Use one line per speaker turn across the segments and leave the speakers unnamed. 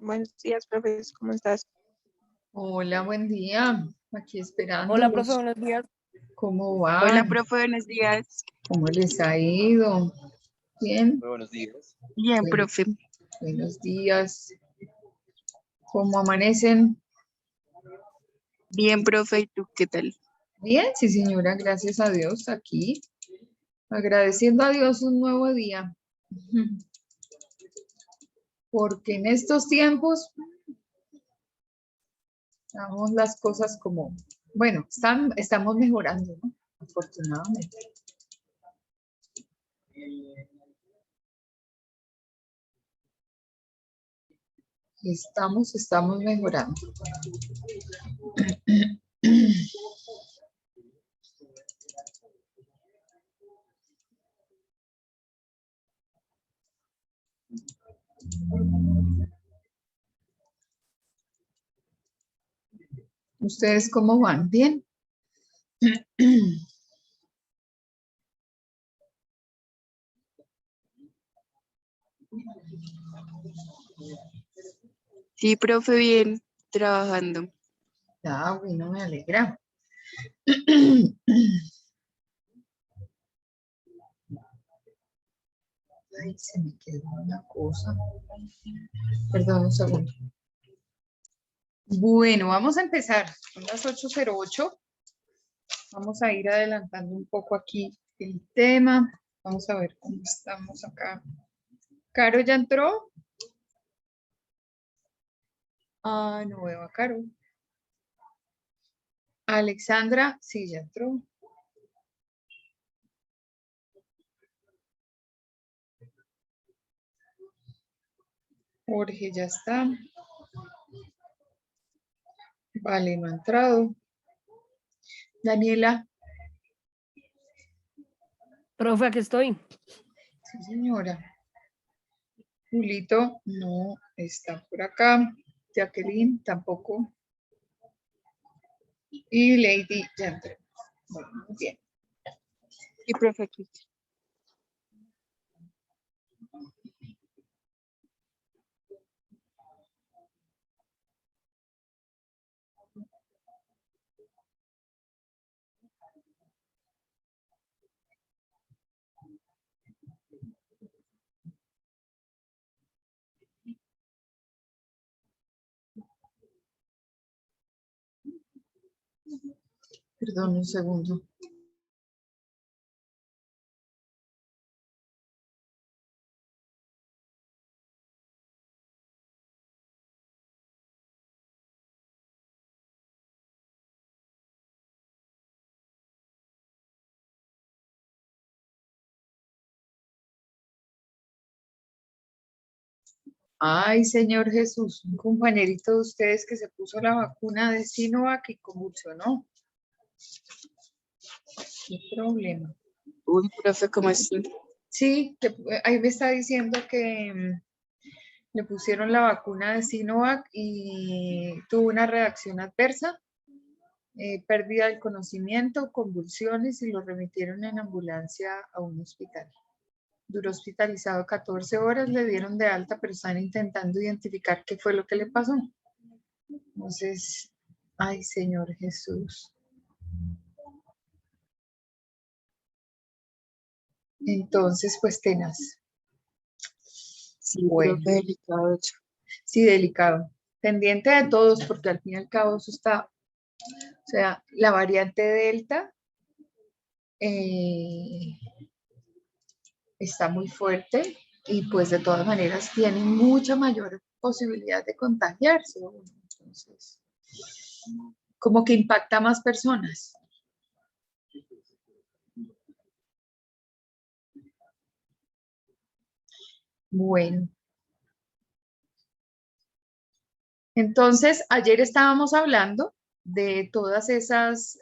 Buenos días, profe, ¿cómo estás?
Hola, buen día. Aquí
Hola, profe,
esperándolos.
buenos días.
¿Cómo van?
Hola, profe, buenos días.
¿Cómo les ha ido? ¿Bien?
Muy buenos días.
Bien,
Bien.
profe.
Buenos días. ¿Cómo amanecen?
Bien, profe, ¿y tú qué tal?
Bien, sí, señora, gracias a Dios, aquí. Agradeciendo a Dios un nuevo día. Porque en estos tiempos, estamos las cosas como, bueno, estamos mejorando, ¿no? Afortunadamente. Estamos mejorando. ¿Ustedes cómo van? ¿Bien?
Sí, profe, bien, trabajando.
Ah, bueno, me alegra. Ay, se me quedó una cosa. Perdón, un segundo. Bueno, vamos a empezar. Son las 8:08. Vamos a ir adelantando un poco aquí el tema. Vamos a ver cómo estamos acá. ¿Caro ya entró? Ah, no veo a Caro. Alexandra, sí, ya entró. Jorge ya está. Vale, no ha entrado. Daniela,
Profe, aquí estoy.
sí, señora. Julito no está por acá. Jacqueline tampoco. Y Lady ya entró. Bueno, muy bien.
Sí, profe, aquí.
Perdón, un segundo. Ay, Señor Jesús, un compañerito de ustedes que se puso la vacuna de Sinovac y convulsionó. ¿Qué problema?
Uy, profe, ¿cómo es?
Sí, ahí me está diciendo que le pusieron la vacuna de Sinovac y tuvo una reacción adversa, pérdida del conocimiento, convulsiones y lo remitieron en ambulancia a un hospital. Duró hospitalizado 14 horas, le dieron de alta, pero están intentando identificar qué fue lo que le pasó. Entonces, ay, Señor Jesús. Entonces, pues tenaz.
Sí,
Bueno,
profe, delicado.
sí, delicado. Pendiente de todos, porque al fin y al cabo eso está, o sea, la variante Delta está muy fuerte y pues de todas maneras tienen mucha mayor posibilidad de contagiarse. Entonces, como que impacta a más personas. Bueno. Entonces, ayer estábamos hablando de todas esas,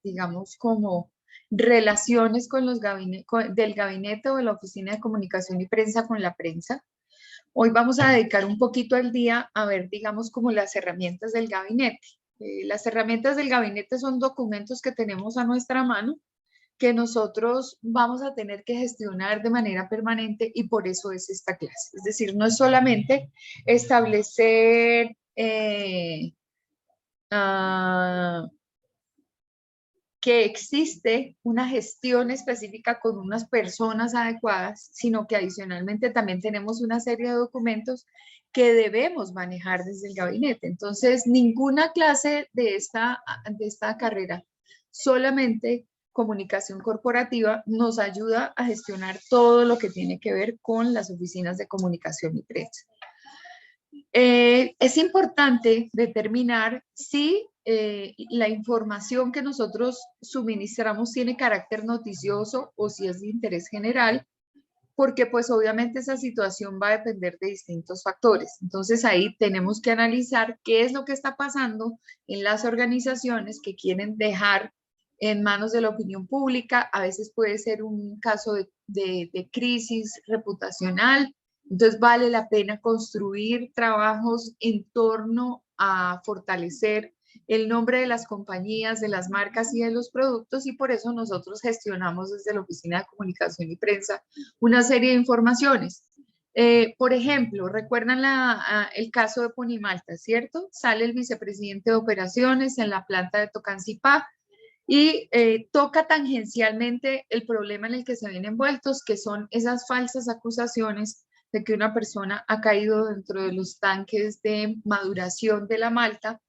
digamos, como relaciones con los del gabinete o de la Oficina de Comunicación y Prensa con la prensa. Hoy vamos a dedicar un poquito al día a ver, digamos, como las herramientas del gabinete. Las herramientas del gabinete son documentos que tenemos a nuestra mano que nosotros vamos a tener que gestionar de manera permanente y por eso es esta clase. Es decir, no es solamente establecer que existe una gestión específica con unas personas adecuadas, sino que adicionalmente también tenemos una serie de documentos que debemos manejar desde el gabinete. Entonces, ninguna clase de esta carrera, solamente comunicación corporativa, nos ayuda a gestionar todo lo que tiene que ver con las oficinas de comunicación y prensa. Es importante determinar si la información que nosotros suministramos tiene carácter noticioso o si es de interés general, porque pues obviamente esa situación va a depender de distintos factores. Entonces ahí tenemos que analizar qué es lo que está pasando en las organizaciones que quieren dejar en manos de la opinión pública. A veces puede ser un caso de crisis reputacional. Entonces vale la pena construir trabajos en torno a fortalecer el nombre de las compañías, de las marcas y de los productos, y por eso nosotros gestionamos desde la Oficina de Comunicación y Prensa una serie de informaciones. Por ejemplo, recuerdan el caso de Ponimalta, ¿cierto? Sale el vicepresidente de operaciones en la planta de Tocancipá y toca tangencialmente el problema en el que se ven envueltos, que son esas falsas acusaciones de que una persona ha caído dentro de los tanques de maduración de la malta,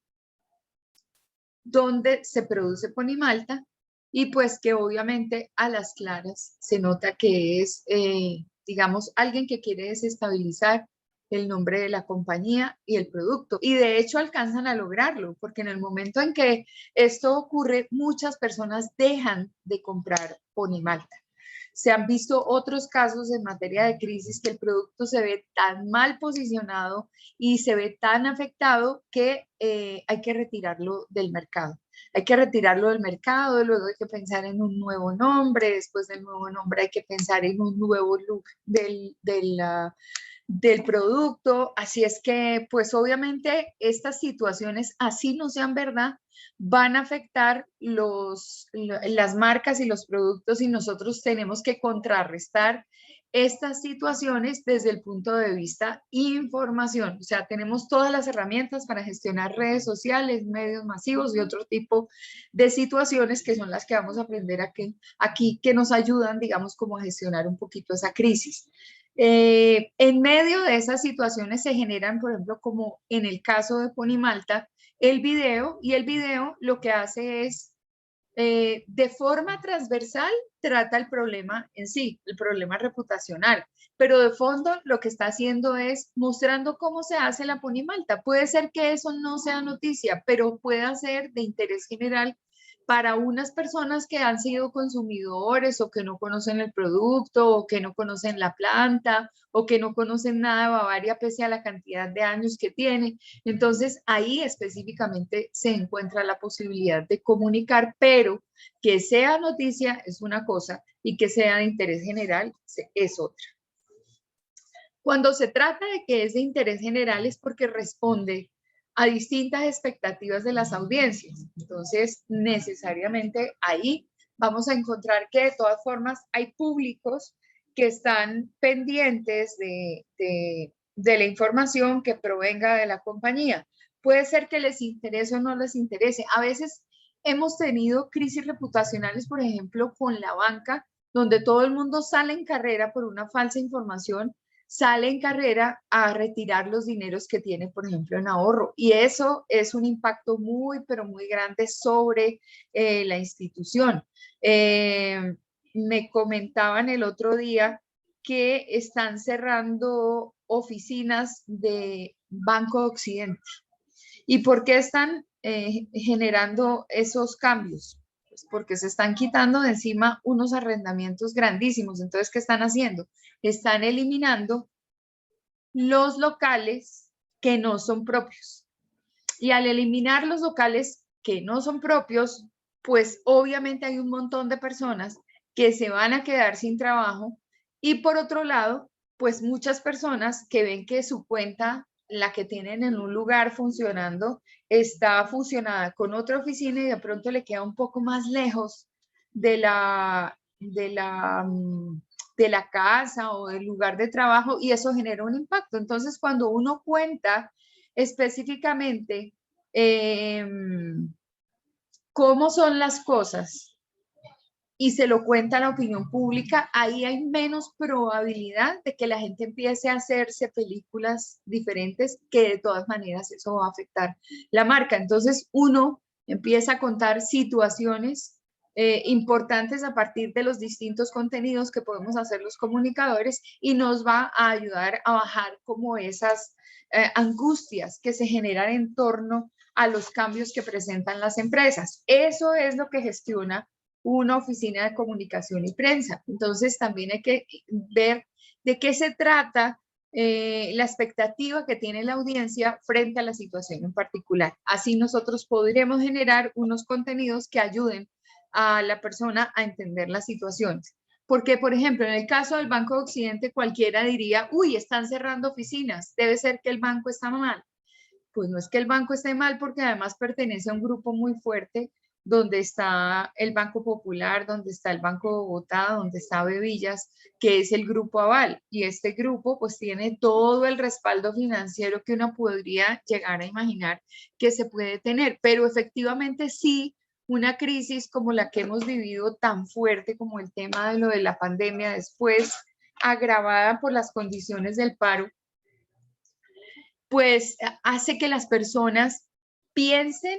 donde se produce Ponimalta, y pues que obviamente a las claras se nota que es, digamos, alguien que quiere desestabilizar el nombre de la compañía y el producto. Y de hecho alcanzan a lograrlo, porque en el momento en que esto ocurre, muchas personas dejan de comprar Ponimalta. Se han visto otros casos en materia de crisis que el producto se ve tan mal posicionado y se ve tan afectado que hay que retirarlo del mercado. Hay que retirarlo del mercado, luego hay que pensar en un nuevo nombre, después del nuevo nombre hay que pensar en un nuevo look del producto. Así es que, pues obviamente estas situaciones, así no sean verdad, van a afectar las marcas y los productos, y nosotros tenemos que contrarrestar estas situaciones desde el punto de vista información. O sea, tenemos todas las herramientas para gestionar redes sociales, medios masivos y otro tipo de situaciones que son las que vamos a aprender aquí que nos ayudan, digamos, como a gestionar un poquito esa crisis. En medio de esas situaciones se generan, por ejemplo, como en el caso de Ponimalta, el video, y el video lo que hace es, de forma transversal, trata el problema en sí, el problema reputacional, pero de fondo lo que está haciendo es mostrando cómo se hace la Ponimalta. Puede ser que eso no sea noticia, pero puede ser de interés general para unas personas que han sido consumidores o que no conocen el producto o que no conocen la planta o que no conocen nada de Bavaria pese a la cantidad de años que tiene. Entonces ahí específicamente se encuentra la posibilidad de comunicar, pero que sea noticia es una cosa y que sea de interés general es otra. Cuando se trata de que es de interés general es porque responde a distintas expectativas de las audiencias. Entonces, necesariamente ahí vamos a encontrar que de todas formas hay públicos que están pendientes de la información que provenga de la compañía. Puede ser que les interese o no les interese. A veces hemos tenido crisis reputacionales, por ejemplo, con la banca, donde todo el mundo sale en carrera por una falsa información sale en carrera a retirar los dineros que tiene, por ejemplo, en ahorro. Y eso es un impacto muy, pero muy grande sobre la institución. Me comentaban el otro día que están cerrando oficinas de Banco de Occidente. ¿Y por qué están generando esos cambios? Pues porque se están quitando de encima unos arrendamientos grandísimos. Entonces, ¿qué están haciendo? Están eliminando los locales que no son propios. Y al eliminar los locales que no son propios, pues obviamente hay un montón de personas que se van a quedar sin trabajo. Y por otro lado, pues muchas personas que ven que su cuenta, la que tienen en un lugar funcionando, está fusionada con otra oficina y de pronto le queda un poco más lejos de la casa o del lugar de trabajo, y eso genera un impacto. Entonces, cuando uno cuenta específicamente cómo son las cosas y se lo cuenta a la opinión pública, ahí hay menos probabilidad de que la gente empiece a hacerse películas diferentes, que de todas maneras eso va a afectar la marca. Entonces uno empieza a contar situaciones importantes a partir de los distintos contenidos que podemos hacer los comunicadores, y nos va a ayudar a bajar como esas angustias que se generan en torno a los cambios que presentan las empresas. Eso es lo que gestiona una oficina de comunicación y prensa. Entonces también hay que ver de qué se trata la expectativa que tiene la audiencia frente a la situación en particular. Así nosotros podremos generar unos contenidos que ayuden a la persona a entender las situaciones. Porque, por ejemplo, en el caso del Banco de Occidente, cualquiera diría, uy, están cerrando oficinas, debe ser que el banco está mal. Pues no es que el banco esté mal, porque además pertenece a un grupo muy fuerte, donde está el Banco Popular, donde está el Banco de Bogotá, donde está Bevillas, que es el Grupo Aval. Y este grupo pues tiene todo el respaldo financiero que uno podría llegar a imaginar que se puede tener. Pero efectivamente sí, una crisis como la que hemos vivido, tan fuerte como el tema de lo de la pandemia, después agravada por las condiciones del paro, pues hace que las personas piensen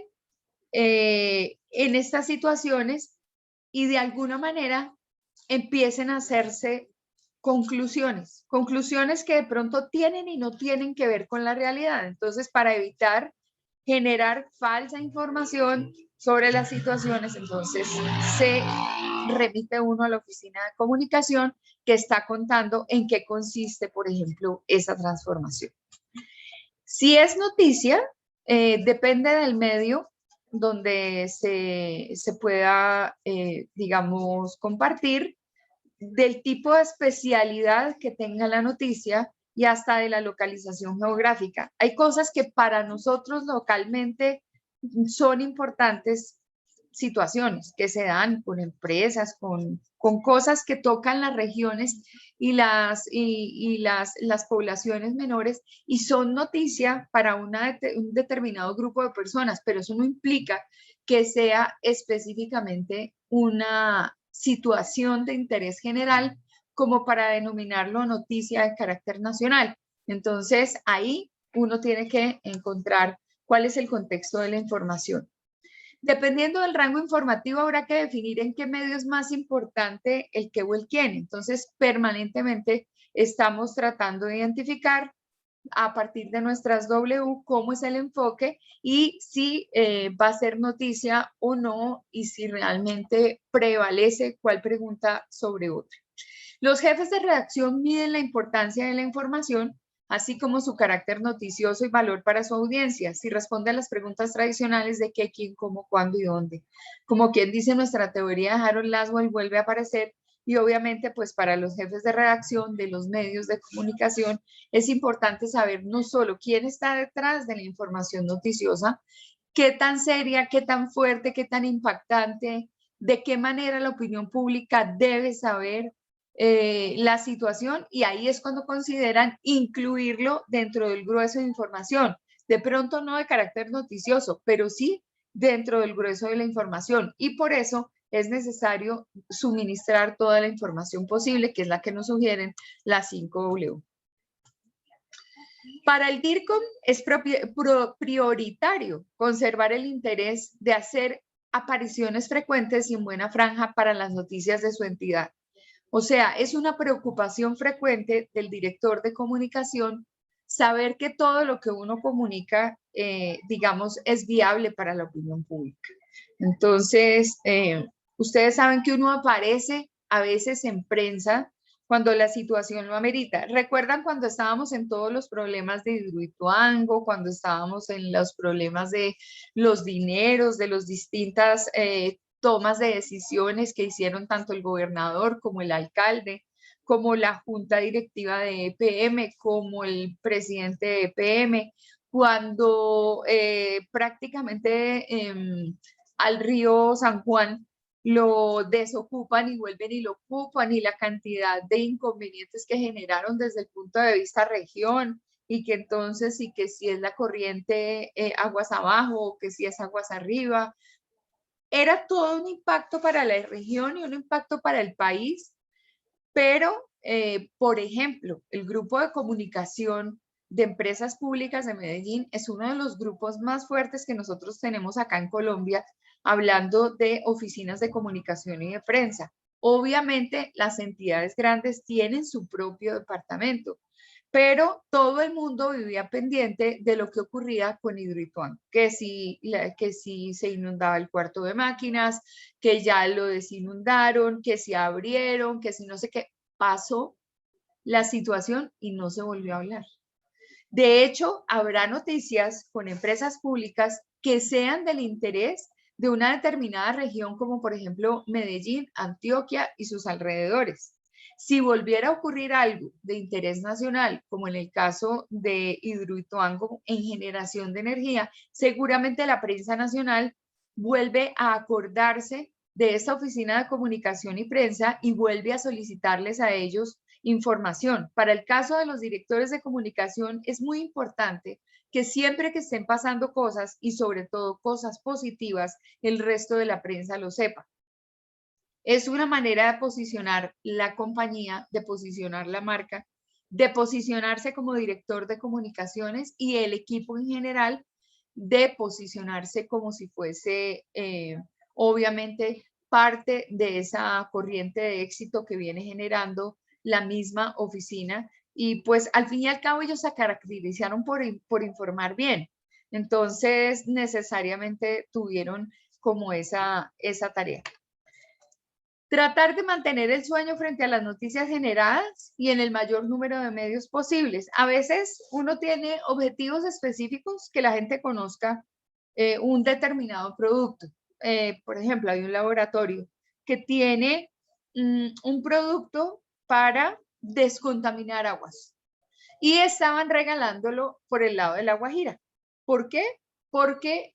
en estas situaciones y de alguna manera empiecen a hacerse conclusiones que de pronto tienen y no tienen que ver con la realidad. Entonces, para evitar generar falsa información sobre las situaciones, entonces se remite uno a la oficina de comunicación, que está contando en qué consiste, por ejemplo, esa transformación. Si es noticia, depende del medio donde se pueda, digamos, compartir, del tipo de especialidad que tenga la noticia y hasta de la localización geográfica. Hay cosas que para nosotros localmente son importantes, situaciones que se dan con empresas, con cosas que tocan las regiones y las poblaciones menores, y son noticia para un determinado grupo de personas, pero eso no implica que sea específicamente una situación de interés general como para denominarlo noticia de carácter nacional. Entonces, ahí uno tiene que encontrar cuál es el contexto de la información. Dependiendo del rango informativo, habrá que definir en qué medio es más importante el qué o el quién. Entonces, permanentemente estamos tratando de identificar a partir de nuestras W cómo es el enfoque y si va a ser noticia o no, y si realmente prevalece cuál pregunta sobre otra. Los jefes de redacción miden la importancia de la información, así como su carácter noticioso y valor para su audiencia, si responde a las preguntas tradicionales de qué, quién, cómo, cuándo y dónde. Como quien dice, nuestra teoría de Harold Laswell vuelve a aparecer, y obviamente pues para los jefes de redacción de los medios de comunicación es importante saber no solo quién está detrás de la información noticiosa, qué tan seria, qué tan fuerte, qué tan impactante, de qué manera la opinión pública debe saber la situación, y ahí es cuando consideran incluirlo dentro del grueso de información. De pronto no de carácter noticioso, pero sí dentro del grueso de la información, y por eso es necesario suministrar toda la información posible, que es la que nos sugieren las 5W. Para el DIRCOM es prioritario conservar el interés de hacer apariciones frecuentes y en buena franja para las noticias de su entidad. O sea, es una preocupación frecuente del director de comunicación saber que todo lo que uno comunica, digamos, es viable para la opinión pública. Entonces, ustedes saben que uno aparece a veces en prensa cuando la situación lo amerita. ¿Recuerdan cuando estábamos en todos los problemas de Hidroituango, cuando estábamos en los problemas de los dineros, de las distintas tomas de decisiones que hicieron tanto el gobernador como el alcalde, como la junta directiva de EPM, como el presidente de EPM, cuando prácticamente al río San Juan lo desocupan y vuelven y lo ocupan, y la cantidad de inconvenientes que generaron desde el punto de vista región, y que entonces, y que si es la corriente aguas abajo, o que si es aguas arriba, era todo un impacto para la región y un impacto para el país. Pero, por ejemplo, el grupo de comunicación de empresas públicas de Medellín es uno de los grupos más fuertes que nosotros tenemos acá en Colombia, hablando de oficinas de comunicación y de prensa. Obviamente, las entidades grandes tienen su propio departamento, pero todo el mundo vivía pendiente de lo que ocurría con Hidroituango, que si se inundaba el cuarto de máquinas, que ya lo desinundaron, que si abrieron, que si no sé qué. Pasó la situación y no se volvió a hablar. De hecho, habrá noticias con empresas públicas que sean del interés de una determinada región, como por ejemplo Medellín, Antioquia y sus alrededores. Si volviera a ocurrir algo de interés nacional, como en el caso de Hidroituango en generación de energía, seguramente la prensa nacional vuelve a acordarse de esta oficina de comunicación y prensa y vuelve a solicitarles a ellos información. Para el caso de los directores de comunicación es muy importante que siempre que estén pasando cosas, y sobre todo cosas positivas, el resto de la prensa lo sepa. Es una manera de posicionar la compañía, de posicionar la marca, de posicionarse como director de comunicaciones, y el equipo en general de posicionarse como si fuese, obviamente, parte de esa corriente de éxito que viene generando la misma oficina. Y pues al fin y al cabo ellos se caracterizaron por informar bien. Entonces necesariamente tuvieron como esa tarea. Tratar de mantener el sueño frente a las noticias generadas y en el mayor número de medios posibles. A veces uno tiene objetivos específicos, que la gente conozca un determinado producto. Por ejemplo, hay un laboratorio que tiene un producto para descontaminar aguas y estaban regalándolo por el lado de La Guajira. ¿Por qué? Porque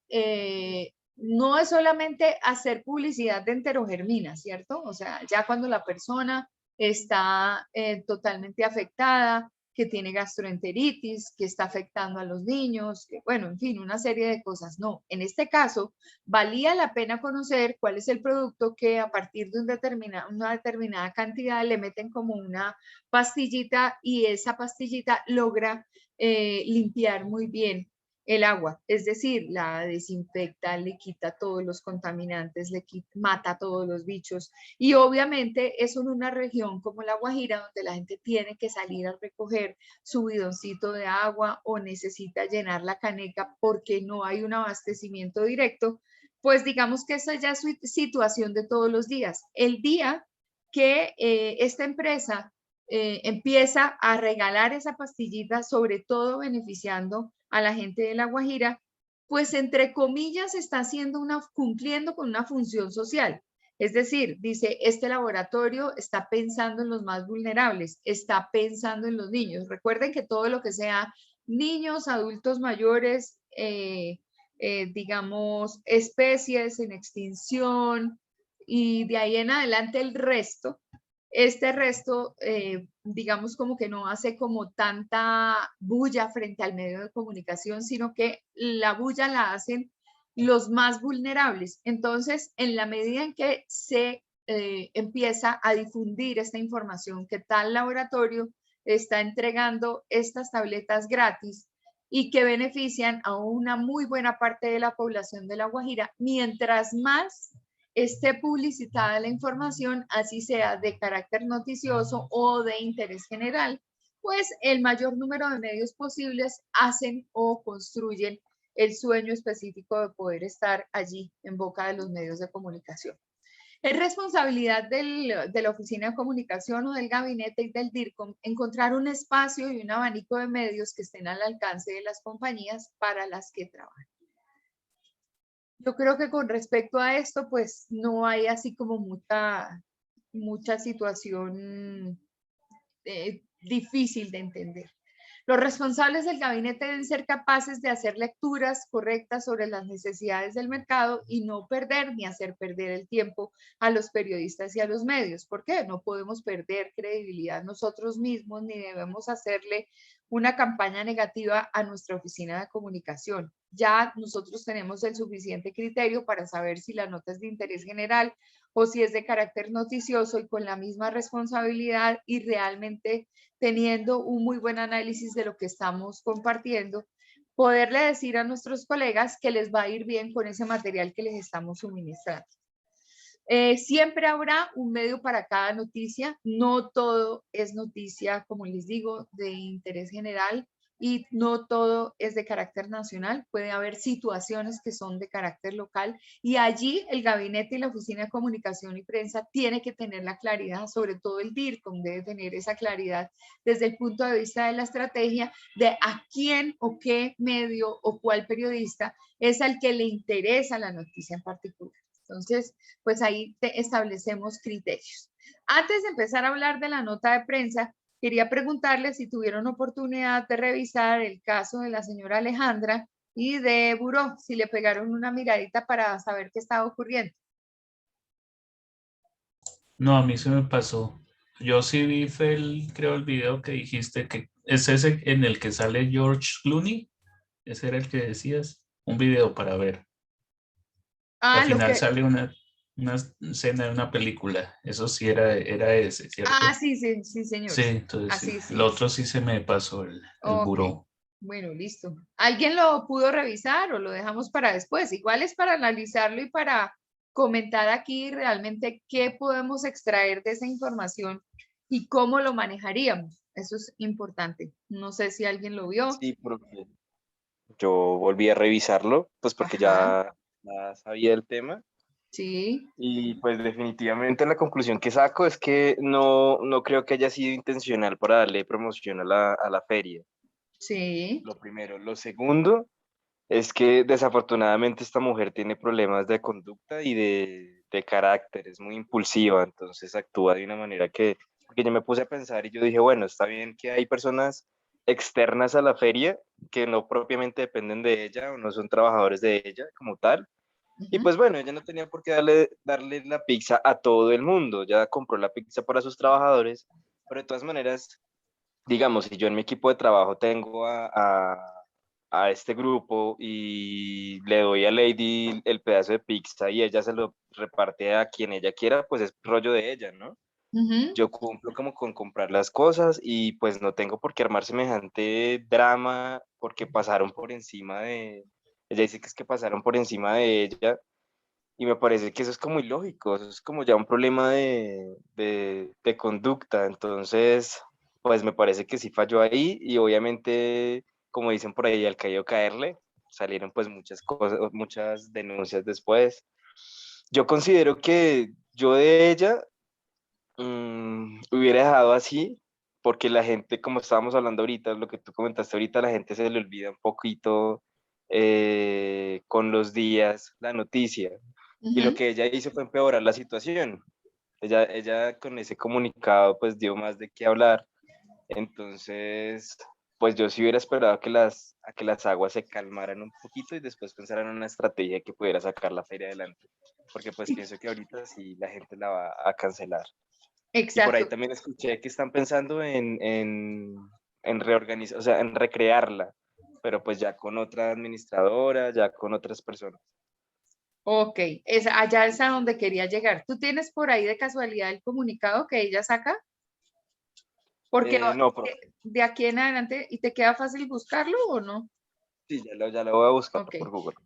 no es solamente hacer publicidad de enterogermina, ¿cierto? O sea, ya cuando la persona está totalmente afectada, que tiene gastroenteritis, que está afectando a los niños, que, bueno, en fin, una serie de cosas. No, en este caso, valía la pena conocer cuál es el producto que a partir de una determinada cantidad le meten como una pastillita, y esa pastillita logra limpiar muy bien el agua, es decir, la desinfecta, le quita todos los contaminantes, mata todos los bichos. Y obviamente eso en una región como La Guajira, donde la gente tiene que salir a recoger su bidoncito de agua o necesita llenar la caneca porque no hay un abastecimiento directo, pues digamos que esa ya es su situación de todos los días. El día que esta empresa empieza a regalar esa pastillita, sobre todo beneficiando a la gente de La Guajira, pues entre comillas está cumpliendo con una función social. Es decir, dice, este laboratorio está pensando en los más vulnerables, está pensando en los niños. Recuerden que todo lo que sea niños, adultos mayores, digamos, especies en extinción, y de ahí en adelante el resto, este resto, digamos, como que no hace como tanta bulla frente al medio de comunicación, sino que la bulla la hacen los más vulnerables. Entonces, en la medida en que se empieza a difundir esta información, que tal laboratorio está entregando estas tabletas gratis y que benefician a una muy buena parte de la población de La Guajira. Mientras más esté publicitada la información, así sea de carácter noticioso o de interés general, pues el mayor número de medios posibles hacen o construyen el sueño específico de poder estar allí en boca de los medios de comunicación. Es responsabilidad de la Oficina de Comunicación o del Gabinete y del DIRCOM encontrar un espacio y un abanico de medios que estén al alcance de las compañías para las que trabajan. Yo creo que con respecto a esto, pues no hay así como mucha situación difícil de entender. Los responsables del gabinete deben ser capaces de hacer lecturas correctas sobre las necesidades del mercado y no perder ni hacer perder el tiempo a los periodistas y a los medios. ¿Por qué? No podemos perder credibilidad nosotros mismos ni debemos hacerle una campaña negativa a nuestra oficina de comunicación. Ya nosotros tenemos el suficiente criterio para saber si la nota es de interés general o si es de carácter noticioso, y con la misma responsabilidad y realmente teniendo un muy buen análisis de lo que estamos compartiendo, poderle decir a nuestros colegas que les va a ir bien con ese material que les estamos suministrando. Siempre habrá un medio para cada noticia, no todo es noticia, como les digo, de interés general, y no todo es de carácter nacional. Puede haber situaciones que son de carácter local, y allí el gabinete y la oficina de comunicación y prensa tiene que tener la claridad, sobre todo el DIRCOM debe tener esa claridad desde el punto de vista de la estrategia de a quién o qué medio o cuál periodista es al que le interesa la noticia en particular. Entonces, pues ahí establecemos criterios. Antes de empezar a hablar de la nota de prensa, quería preguntarles si tuvieron oportunidad de revisar el caso de la señora Alejandra y de Buró, si le pegaron una miradita para saber qué estaba ocurriendo.
No, a mí se me pasó. Yo sí vi, creo, el video que dijiste que es ese en el que sale George Clooney. Ese era el que decías. Un video para ver. Al final sale una escena de una película. Eso sí era ese, ¿cierto?
Sí, señor.
Sí, entonces
Así,
sí. El otro sí se me pasó, el buró.
Bueno, listo. ¿Alguien lo pudo revisar o lo dejamos para después? Igual es para analizarlo y para comentar aquí realmente qué podemos extraer de esa información y cómo lo manejaríamos. Eso es importante. No sé si alguien lo vio.
Sí, porque yo volví a revisarlo, pues porque ya sabía el tema.
Sí.
Y pues definitivamente la conclusión que saco es que no creo que haya sido intencional para darle promoción a la feria.
Sí.
Lo primero. Lo segundo es que desafortunadamente esta mujer tiene problemas de conducta y de carácter, es muy impulsiva, entonces actúa de una manera porque yo me puse a pensar y yo dije, bueno, está bien que hay personas externas a la feria que no propiamente dependen de ella o no son trabajadores de ella como tal. Y pues bueno, ella no tenía por qué darle la pizza a todo el mundo, ya compró la pizza para sus trabajadores, pero de todas maneras, digamos, si yo en mi equipo de trabajo tengo a este grupo y le doy a Lady el pedazo de pizza y ella se lo reparte a quien ella quiera, pues es rollo de ella, ¿no? Yo cumplo como con comprar las cosas y pues no tengo por qué armar semejante drama porque pasaron por encima de... Ella dice que es que pasaron por encima de ella y me parece que eso es como ilógico, eso es como ya un problema de conducta, entonces pues me parece que sí falló ahí y obviamente, como dicen por ahí, al caído caerle, salieron pues muchas cosas, muchas denuncias después. Yo considero que yo de ella hubiera dejado así, porque la gente, como estábamos hablando ahorita, lo que tú comentaste ahorita, la gente se le olvida un poquito con los días la noticia. Y lo que ella hizo fue empeorar la situación. Ella con ese comunicado pues dio más de qué hablar. Entonces, pues yo sí hubiera esperado a que las aguas se calmaran un poquito y después pensaran en una estrategia que pudiera sacar la feria adelante. Porque pues pienso que ahorita sí la gente la va a cancelar.
Exacto.
Y por ahí también escuché que están pensando en reorganizar, o sea, en recrearla, pero pues ya con otra administradora, ya con otras personas.
Ok, allá es a donde quería llegar. ¿Tú tienes por ahí de casualidad el comunicado que ella saca? Porque
No, profe.
de aquí en adelante, ¿y te queda fácil buscarlo o no?
Sí, ya lo voy a buscar
Ok.
por Google.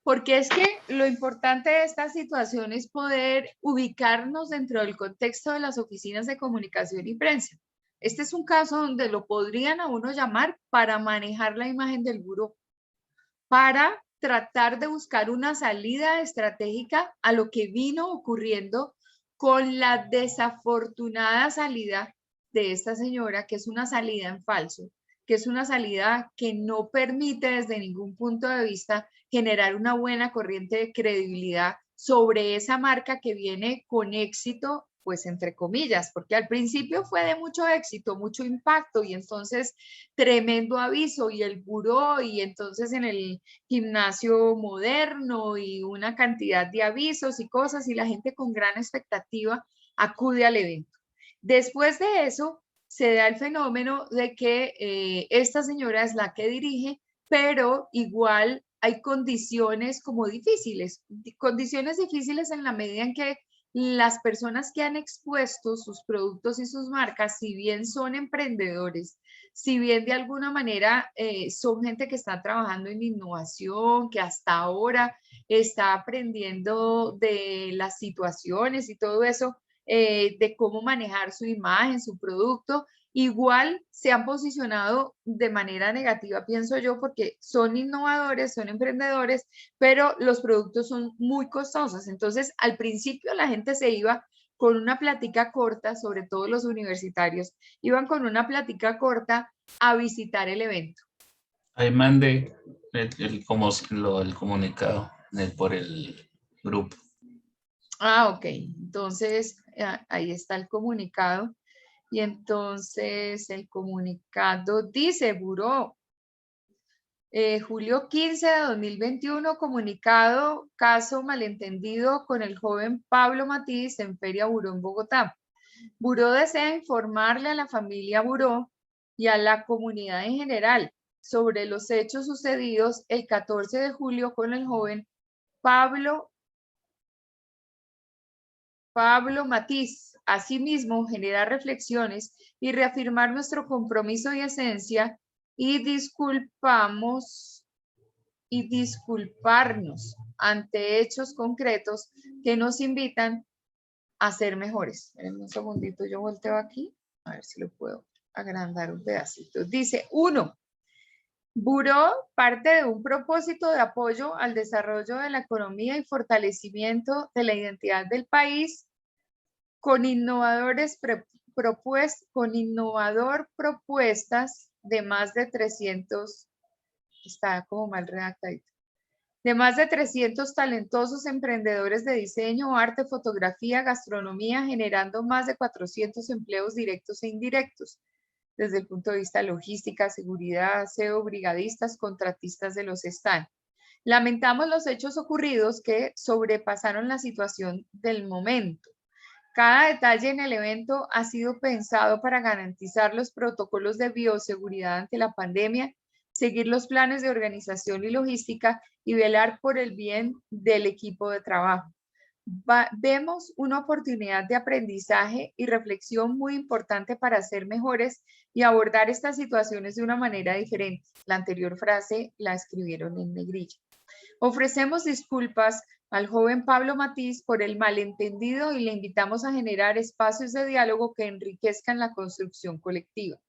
Porque es que lo importante de esta situación es poder ubicarnos dentro del contexto de las oficinas de comunicación y prensa. Este es un caso donde lo podrían a uno llamar para manejar la imagen del buró, para tratar de buscar una salida estratégica a lo que vino ocurriendo con la desafortunada salida de esta señora, que es una salida en falso, que es una salida que no permite desde ningún punto de vista generar una buena corriente de credibilidad sobre esa marca que viene con éxito, pues entre comillas, porque al principio fue de mucho éxito, mucho impacto y entonces tremendo aviso y el buró y entonces en el gimnasio moderno y una cantidad de avisos y cosas y la gente con gran expectativa acude al evento. Después de eso, se da el fenómeno de que esta señora es la que dirige, pero igual hay condiciones como difíciles, condiciones difíciles en la medida en que las personas que han expuesto sus productos y sus marcas, si bien son emprendedores, si bien de alguna manera son gente que está trabajando en innovación, que hasta ahora está aprendiendo de las situaciones y todo eso, de cómo manejar su imagen, su producto, igual se han posicionado de manera negativa, pienso yo, porque son innovadores, son emprendedores, pero los productos son muy costosos. Entonces, al principio la gente se iba con una plática corta, sobre todo los universitarios, iban con una plática corta a visitar el evento.
Ahí mandé el comunicado por el grupo.
Ah, ok. Entonces, ahí está el comunicado. Y entonces el comunicado dice, buró, julio 15 de 2021, comunicado, caso malentendido con el joven Pablo Matiz en Feria Buró en Bogotá. Buró desea informarle a la familia Buró y a la comunidad en general sobre los hechos sucedidos el 14 de julio con el joven Pablo Matiz. Asimismo, generar reflexiones y reafirmar nuestro compromiso y esencia y disculparnos ante hechos concretos que nos invitan a ser mejores. Esperen un segundito, yo volteo aquí, a ver si lo puedo agrandar un pedacito. Dice, 1. Buró parte de un propósito de apoyo al desarrollo de la economía y fortalecimiento de la identidad del país con innovador propuestas de más de 300, está como mal redactadito, de más de 300 talentosos emprendedores de diseño, arte, fotografía, gastronomía, generando más de 400 empleos directos e indirectos, desde el punto de vista logística, seguridad, aseo, brigadistas, contratistas de los stands. Lamentamos los hechos ocurridos que sobrepasaron la situación del momento. Cada detalle en el evento ha sido pensado para garantizar los protocolos de bioseguridad ante la pandemia, seguir los planes de organización y logística y velar por el bien del equipo de trabajo. Vemos una oportunidad de aprendizaje y reflexión muy importante para ser mejores y abordar estas situaciones de una manera diferente. La anterior frase la escribieron en negrilla. Ofrecemos disculpas al joven Pablo Matiz por el malentendido y le invitamos a generar espacios de diálogo que enriquezcan la construcción colectiva.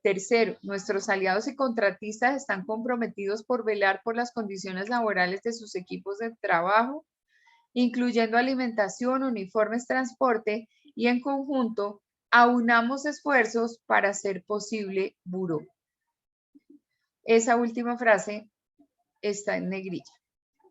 Tercero, nuestros aliados y contratistas están comprometidos por velar por las condiciones laborales de sus equipos de trabajo, incluyendo alimentación, uniformes, transporte, y en conjunto aunamos esfuerzos para hacer posible buró. Esa última frase está en negrilla.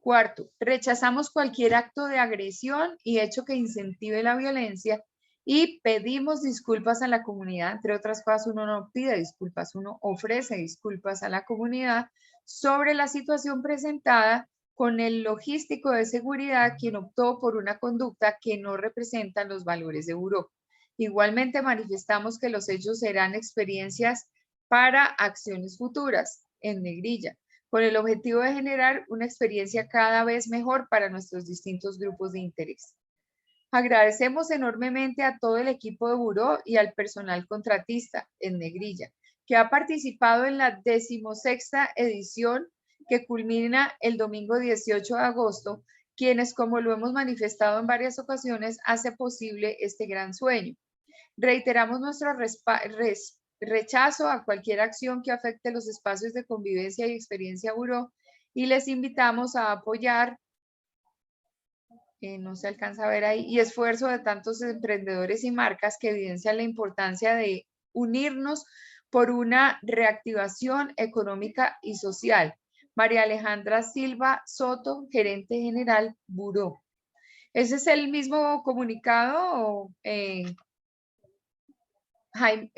Cuarto, rechazamos cualquier acto de agresión y hecho que incentive la violencia y pedimos disculpas a la comunidad. Entre otras cosas, uno no pide disculpas, uno ofrece disculpas a la comunidad sobre la situación presentada con el logístico de seguridad quien optó por una conducta que no representa los valores de buró. Igualmente manifestamos que los hechos serán experiencias para acciones futuras, en negrilla, con el objetivo de generar una experiencia cada vez mejor para nuestros distintos grupos de interés. Agradecemos enormemente a todo el equipo de Buró y al personal contratista, en negrilla, que ha participado en la 16ª edición que culmina el domingo 18 de agosto, quienes, como lo hemos manifestado en varias ocasiones, hace posible este gran sueño. Reiteramos nuestro rechazo a cualquier acción que afecte los espacios de convivencia y experiencia Buró y les invitamos a apoyar, no se alcanza a ver ahí, y esfuerzo de tantos emprendedores y marcas que evidencian la importancia de unirnos por una reactivación económica y social. María Alejandra Silva Soto, gerente general, Buró. ¿Ese es el mismo comunicado, Jaime,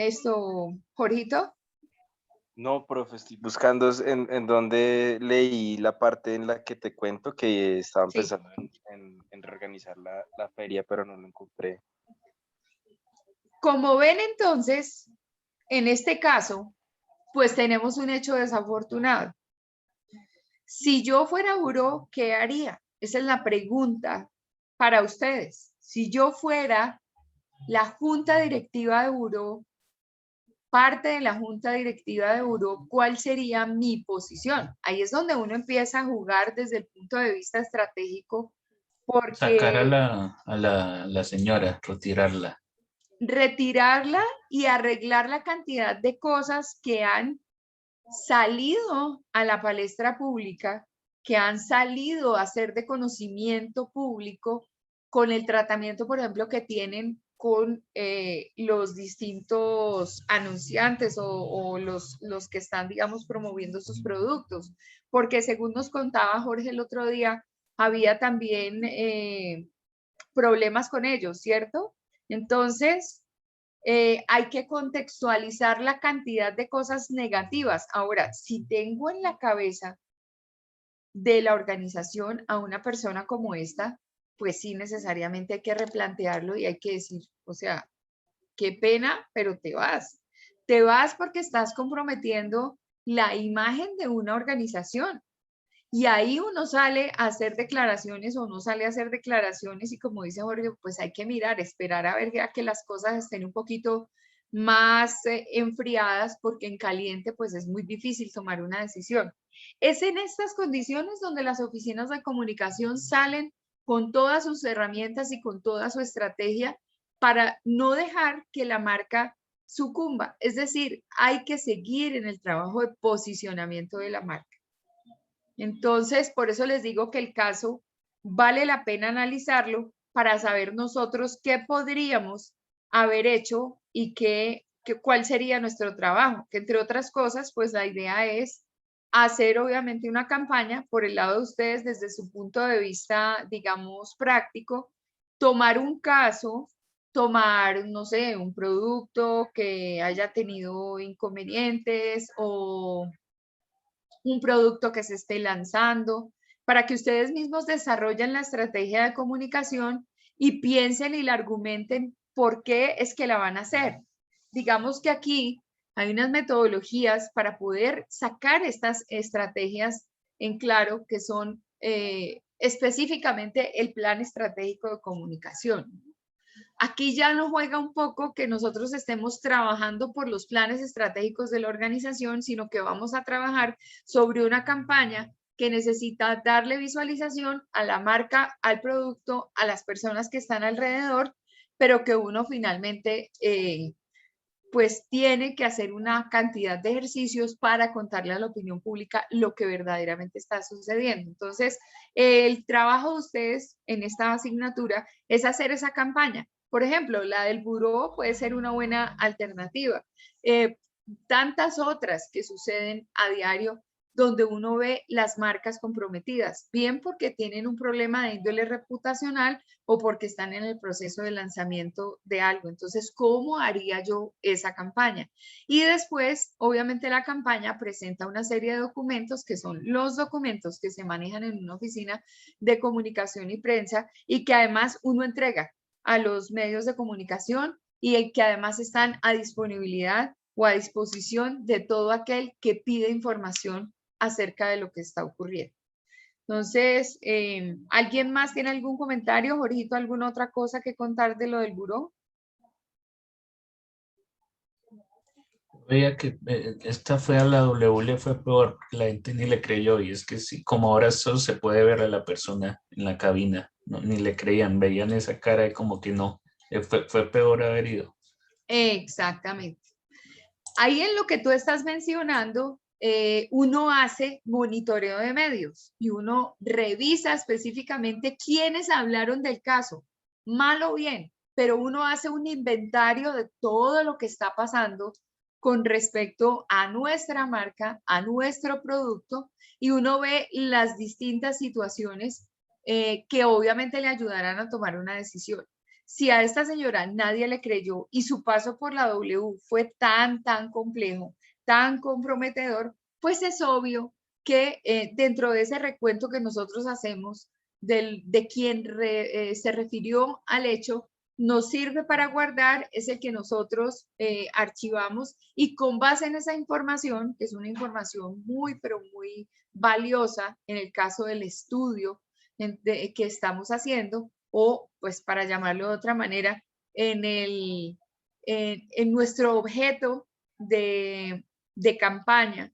Jorgito?
No, profe, estoy buscando en donde leí la parte en la que te cuento que estaban
Sí.
pensando en reorganizar la feria, pero no lo encontré.
Como ven entonces, en este caso, pues tenemos un hecho desafortunado. Si yo fuera Buró, ¿qué haría? Esa es la pregunta para ustedes. Si yo fuera la junta directiva de Buró, parte de la junta directiva de Buró, ¿cuál sería mi posición? Ahí es donde uno empieza a jugar desde el punto de vista estratégico,
Sacar a
porque
la señora, retirarla.
retirarla y arreglar la cantidad de cosas que han salido a la palestra pública, que han salido a ser de conocimiento público con el tratamiento, por ejemplo, que tienen con los distintos anunciantes o los que están, digamos, promoviendo sus productos. Porque según nos contaba Jorge el otro día, había también problemas con ellos, ¿cierto? Entonces, hay que contextualizar la cantidad de cosas negativas. Ahora, si tengo en la cabeza de la organización a una persona como esta, pues sí, necesariamente hay que replantearlo y hay que decir, o sea, qué pena, pero te vas. Te vas porque estás comprometiendo la imagen de una organización. Y ahí uno sale a hacer declaraciones o no sale a hacer declaraciones y como dice Jorge, pues hay que mirar, esperar a ver a que las cosas estén un poquito más enfriadas porque en caliente pues es muy difícil tomar una decisión. Es en estas condiciones donde las oficinas de comunicación salen con todas sus herramientas y con toda su estrategia para no dejar que la marca sucumba. Es decir, hay que seguir en el trabajo de posicionamiento de la marca. Entonces, por eso les digo que el caso vale la pena analizarlo para saber nosotros qué podríamos haber hecho y cuál sería nuestro trabajo. Que entre otras cosas, pues la idea es hacer obviamente una campaña por el lado de ustedes desde su punto de vista, digamos, práctico, tomar un caso, tomar, no sé, un producto que haya tenido inconvenientes o un producto que se esté lanzando, para que ustedes mismos desarrollen la estrategia de comunicación y piensen y la argumenten por qué es que la van a hacer. Digamos que aquí hay unas metodologías para poder sacar estas estrategias en claro que son específicamente el plan estratégico de comunicación. Aquí ya no juega un poco que nosotros estemos trabajando por los planes estratégicos de la organización, sino que vamos a trabajar sobre una campaña que necesita darle visualización a la marca, al producto, a las personas que están alrededor, pero que uno finalmente pues tiene que hacer una cantidad de ejercicios para contarle a la opinión pública lo que verdaderamente está sucediendo. Entonces, el trabajo de ustedes en esta asignatura es hacer esa campaña. Por ejemplo, la del buró puede ser una buena alternativa. Tantas otras que suceden a diario donde uno ve las marcas comprometidas, bien porque tienen un problema de índole reputacional o porque están en el proceso de lanzamiento de algo. Entonces, ¿cómo haría yo esa campaña? Y después, obviamente, la campaña presenta una serie de documentos que son los documentos que se manejan en una oficina de comunicación y prensa y que además uno entrega a los medios de comunicación y que además están a disponibilidad o a disposición de todo aquel que pide información acerca de lo que está ocurriendo. Entonces, ¿alguien más tiene algún comentario? Jorgito, ¿alguna otra cosa que contar de lo del buró?
Veía que esta fue a la W, fue peor, porque la gente ni le creyó. Y es que sí, como ahora solo se puede ver a la persona en la cabina, ni le creían, veían esa cara y como que no. Fue peor haber ido.
Exactamente. Ahí en lo que tú estás mencionando, uno hace monitoreo de medios y uno revisa específicamente quiénes hablaron del caso, mal o bien, pero uno hace un inventario de todo lo que está pasando con respecto a nuestra marca, a nuestro producto, y uno ve las distintas situaciones que obviamente le ayudarán a tomar una decisión. Si a esta señora nadie le creyó y su paso por la W fue tan complejo, tan comprometedor, pues es obvio que dentro de ese recuento que nosotros hacemos de quien se refirió al hecho, nos sirve para guardar, es el que nosotros archivamos, y con base en esa información, que es una información muy, pero muy valiosa en el caso del estudio que estamos haciendo, o pues para llamarlo de otra manera, en nuestro objeto de campaña,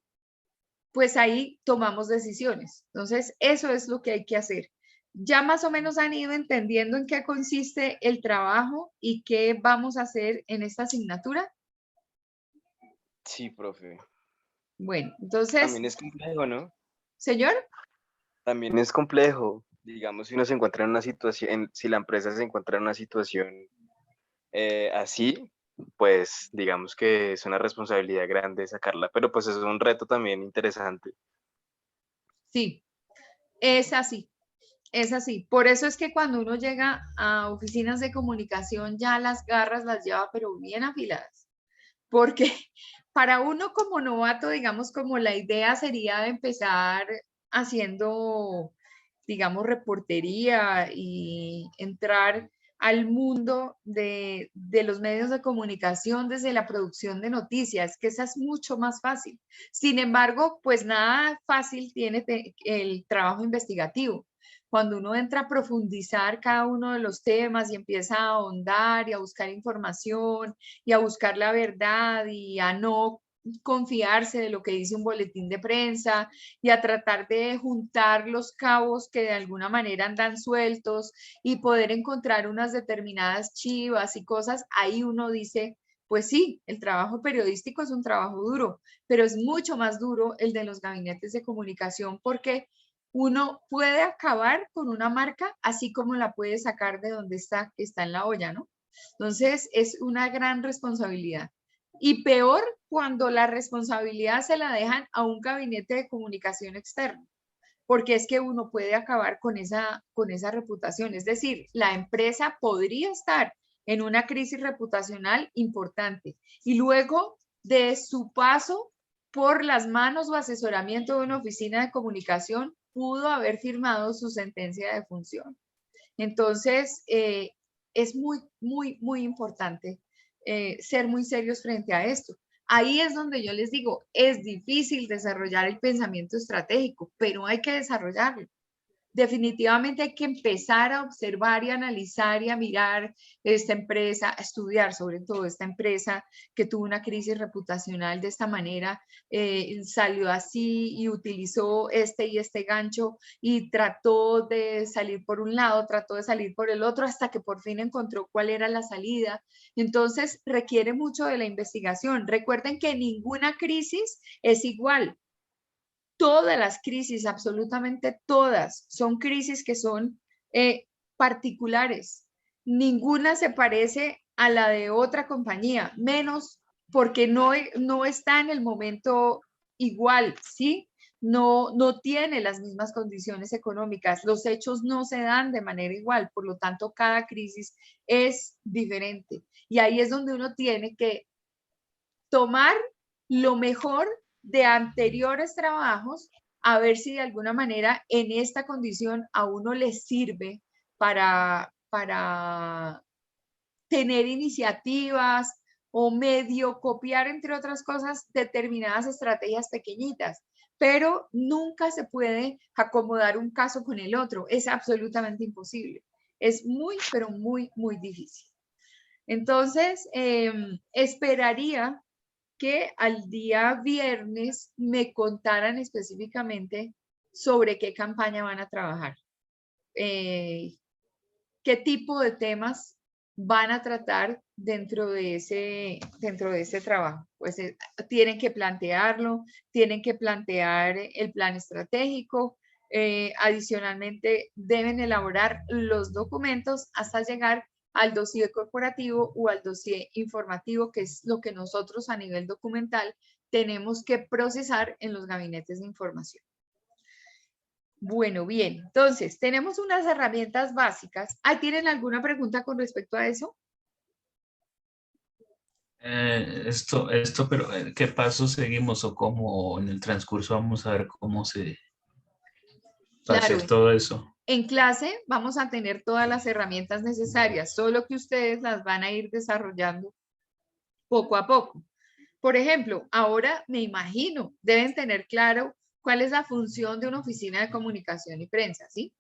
pues ahí tomamos decisiones. Entonces, eso es lo que hay que hacer. Ya más o menos han ido entendiendo en qué consiste el trabajo y qué vamos a hacer en esta asignatura.
Sí, profe.
Bueno, entonces,
También es complejo, ¿no?
señor.
También es complejo. Digamos, si uno se encuentra en una situación, si la empresa se encuentra en una situación así, pues digamos que es una responsabilidad grande sacarla, pero pues es un reto también interesante.
Sí, es así. Es así. Por eso es que cuando uno llega a oficinas de comunicación, ya las garras las lleva, pero bien afiladas. Porque para uno como novato, digamos, como la idea sería de empezar haciendo, digamos, reportería y entrar al mundo de los medios de comunicación desde la producción de noticias, que esa es mucho más fácil. Sin embargo, pues nada fácil tiene el trabajo investigativo. Cuando uno entra a profundizar cada uno de los temas y empieza a ahondar y a buscar información y a buscar la verdad y a no confiarse de lo que dice un boletín de prensa y a tratar de juntar los cabos que de alguna manera andan sueltos y poder encontrar unas determinadas chivas y cosas, ahí uno dice, pues sí, el trabajo periodístico es un trabajo duro, pero es mucho más duro el de los gabinetes de comunicación porque uno puede acabar con una marca así como la puede sacar de donde está, que está en la olla, ¿no? Entonces, es una gran responsabilidad. Y peor cuando la responsabilidad se la dejan a un gabinete de comunicación externo, porque es que uno puede acabar con esa reputación. Es decir, la empresa podría estar en una crisis reputacional importante y luego de su paso por las manos o asesoramiento de una oficina de comunicación, pudo haber firmado su sentencia de función. Entonces, es muy importante ser muy serios frente a esto. Ahí es donde yo les digo, es difícil desarrollar el pensamiento estratégico, pero hay que desarrollarlo. Definitivamente hay que empezar a observar y analizar y a mirar esta empresa, a estudiar sobre todo esta empresa que tuvo una crisis reputacional de esta manera, salió así y utilizó este y este gancho y trató de salir por un lado, trató de salir por el otro hasta que por fin encontró cuál era la salida. Entonces requiere mucho de la investigación. Recuerden que ninguna crisis es igual. Todas las crisis, absolutamente todas, son crisis que son particulares. Ninguna se parece a la de otra compañía, menos porque no está en el momento igual, ¿sí? No tiene las mismas condiciones económicas, los hechos no se dan de manera igual, por lo tanto, cada crisis es diferente. Y ahí es donde uno tiene que tomar lo mejor de anteriores trabajos, a ver si de alguna manera en esta condición a uno le sirve para tener iniciativas o medio copiar, entre otras cosas, determinadas estrategias pequeñitas. pero nunca se puede acomodar un caso con el otro. Es absolutamente imposible. Es muy, pero muy, muy difícil. Entonces, esperaría que al día viernes me contaran específicamente sobre qué campaña van a trabajar, qué tipo de temas van a tratar dentro de ese trabajo. Pues tienen que plantearlo, tienen que plantear el plan estratégico, adicionalmente deben elaborar los documentos hasta llegar al dossier corporativo o al dossier informativo, que es lo que nosotros a nivel documental tenemos que procesar en los gabinetes de información. Bueno, bien, entonces tenemos unas herramientas básicas. ¿Tienen alguna pregunta con respecto a eso?
Pero ¿qué pasos seguimos o cómo en el transcurso vamos a ver cómo se va a hacer todo eso?
En clase vamos a tener todas las herramientas necesarias, solo que ustedes las van a ir desarrollando poco a poco. Por ejemplo, ahora me imagino, deben tener claro cuál es la función de una oficina de comunicación y prensa, ¿sí?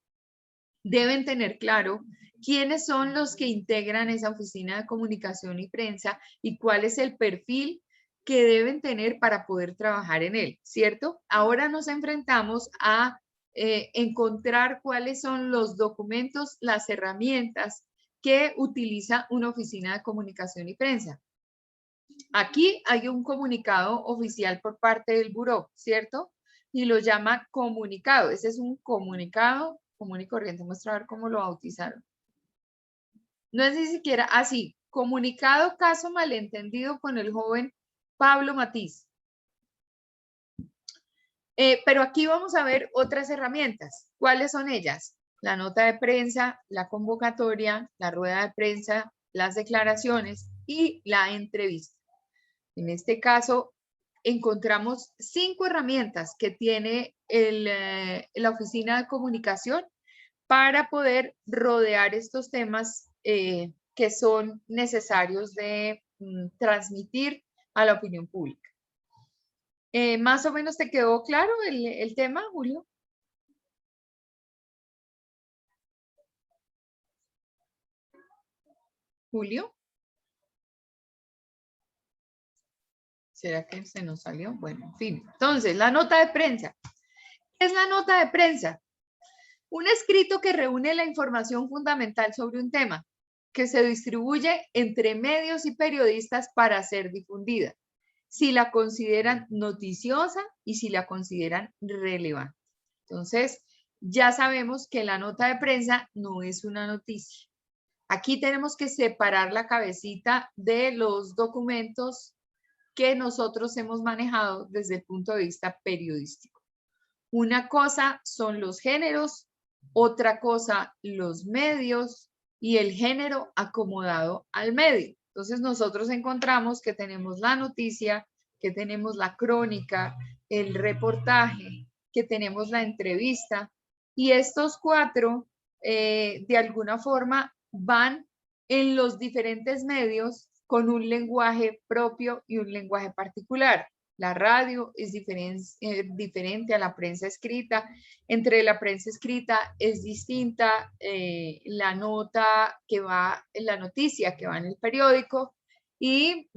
Deben tener claro quiénes son los que integran esa oficina de comunicación y prensa y cuál es el perfil que deben tener para poder trabajar en él, ¿cierto? Ahora nos enfrentamos a encontrar cuáles son los documentos, las herramientas que utiliza una oficina de comunicación y prensa. Aquí hay un comunicado oficial por parte del buró, ¿cierto? Y lo llama comunicado. Ese es un comunicado común y corriente. Muestra a ver cómo lo bautizaron. No es ni siquiera así. Comunicado caso malentendido con el joven Pablo Matiz. Pero aquí vamos a ver otras herramientas. ¿Cuáles son ellas? La nota de prensa, la convocatoria, la rueda de prensa, las declaraciones y la entrevista. En este caso, encontramos 5 herramientas que tiene la oficina de comunicación para poder rodear estos temas que son necesarios de transmitir a la opinión pública. ¿Más o menos te quedó claro el tema, Julio? ¿Julio? ¿Será que se nos salió? Bueno, en fin. Entonces, la nota de prensa. ¿Qué es la nota de prensa? Un escrito que reúne la información fundamental sobre un tema, que se distribuye entre medios y periodistas para ser difundida, si la consideran noticiosa y si la consideran relevante. Entonces, ya sabemos que la nota de prensa no es una noticia. Aquí tenemos que separar la cabecita de los documentos que nosotros hemos manejado desde el punto de vista periodístico. Una cosa son los géneros, otra cosa los medios y el género acomodado al medio. Entonces nosotros encontramos que tenemos la noticia, que tenemos la crónica, el reportaje, que tenemos la entrevista y estos 4 de alguna forma van en los diferentes medios con un lenguaje propio y un lenguaje particular. La radio es diferente a la prensa escrita. Entre la prensa escrita es distinta la nota que va, la noticia que va en el periódico y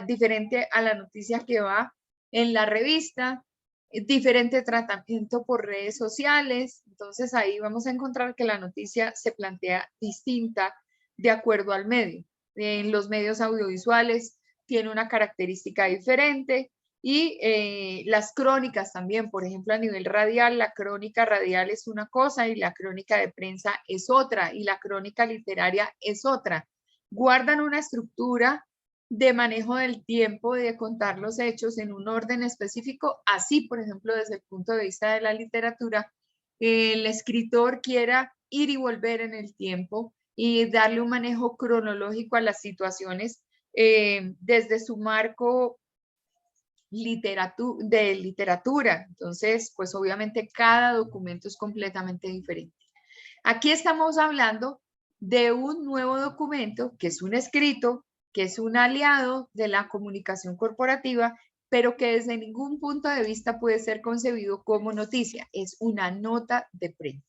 diferente a la noticia que va en la revista, diferente tratamiento por redes sociales. Entonces ahí vamos a encontrar que la noticia se plantea distinta de acuerdo al medio. En los medios audiovisuales tiene una característica diferente y las crónicas también, por ejemplo, a nivel radial, la crónica radial es una cosa y la crónica de prensa es otra y la crónica literaria es otra. Guardan una estructura de manejo del tiempo, de contar los hechos en un orden específico, así, por ejemplo, desde el punto de vista de la literatura, el escritor quiera ir y volver en el tiempo y darle un manejo cronológico a las situaciones desde su marco de literatura. Entonces, pues obviamente cada documento es completamente diferente. Aquí estamos hablando de un nuevo documento que es un escrito, que es un aliado de la comunicación corporativa, pero que desde ningún punto de vista puede ser concebido como noticia. Es una nota de prensa.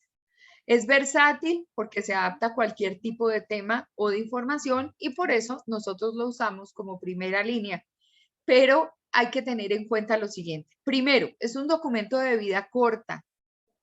Es versátil porque se adapta a cualquier tipo de tema o de información y por eso nosotros lo usamos como primera línea. Pero hay que tener en cuenta lo siguiente. Primero, es un documento de vida corta.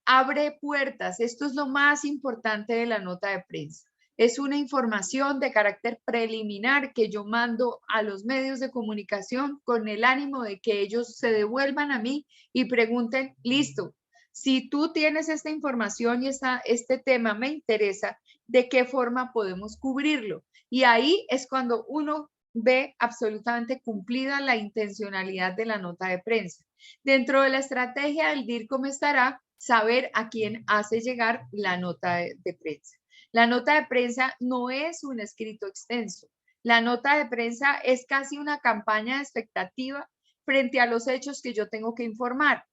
Abre puertas. Esto es lo más importante de la nota de prensa. Es una información de carácter preliminar que yo mando a los medios de comunicación con el ánimo de que ellos se devuelvan a mí y pregunten, listo, si tú tienes esta información y este tema me interesa, ¿de qué forma podemos cubrirlo? Y ahí es cuando uno ve absolutamente cumplida la intencionalidad de la nota de prensa. Dentro de la estrategia del DIRCOM estará saber a quién hace llegar la nota de prensa. La nota de prensa no es un escrito extenso. La nota de prensa es casi una campaña de expectativa frente a los hechos que yo tengo que informar.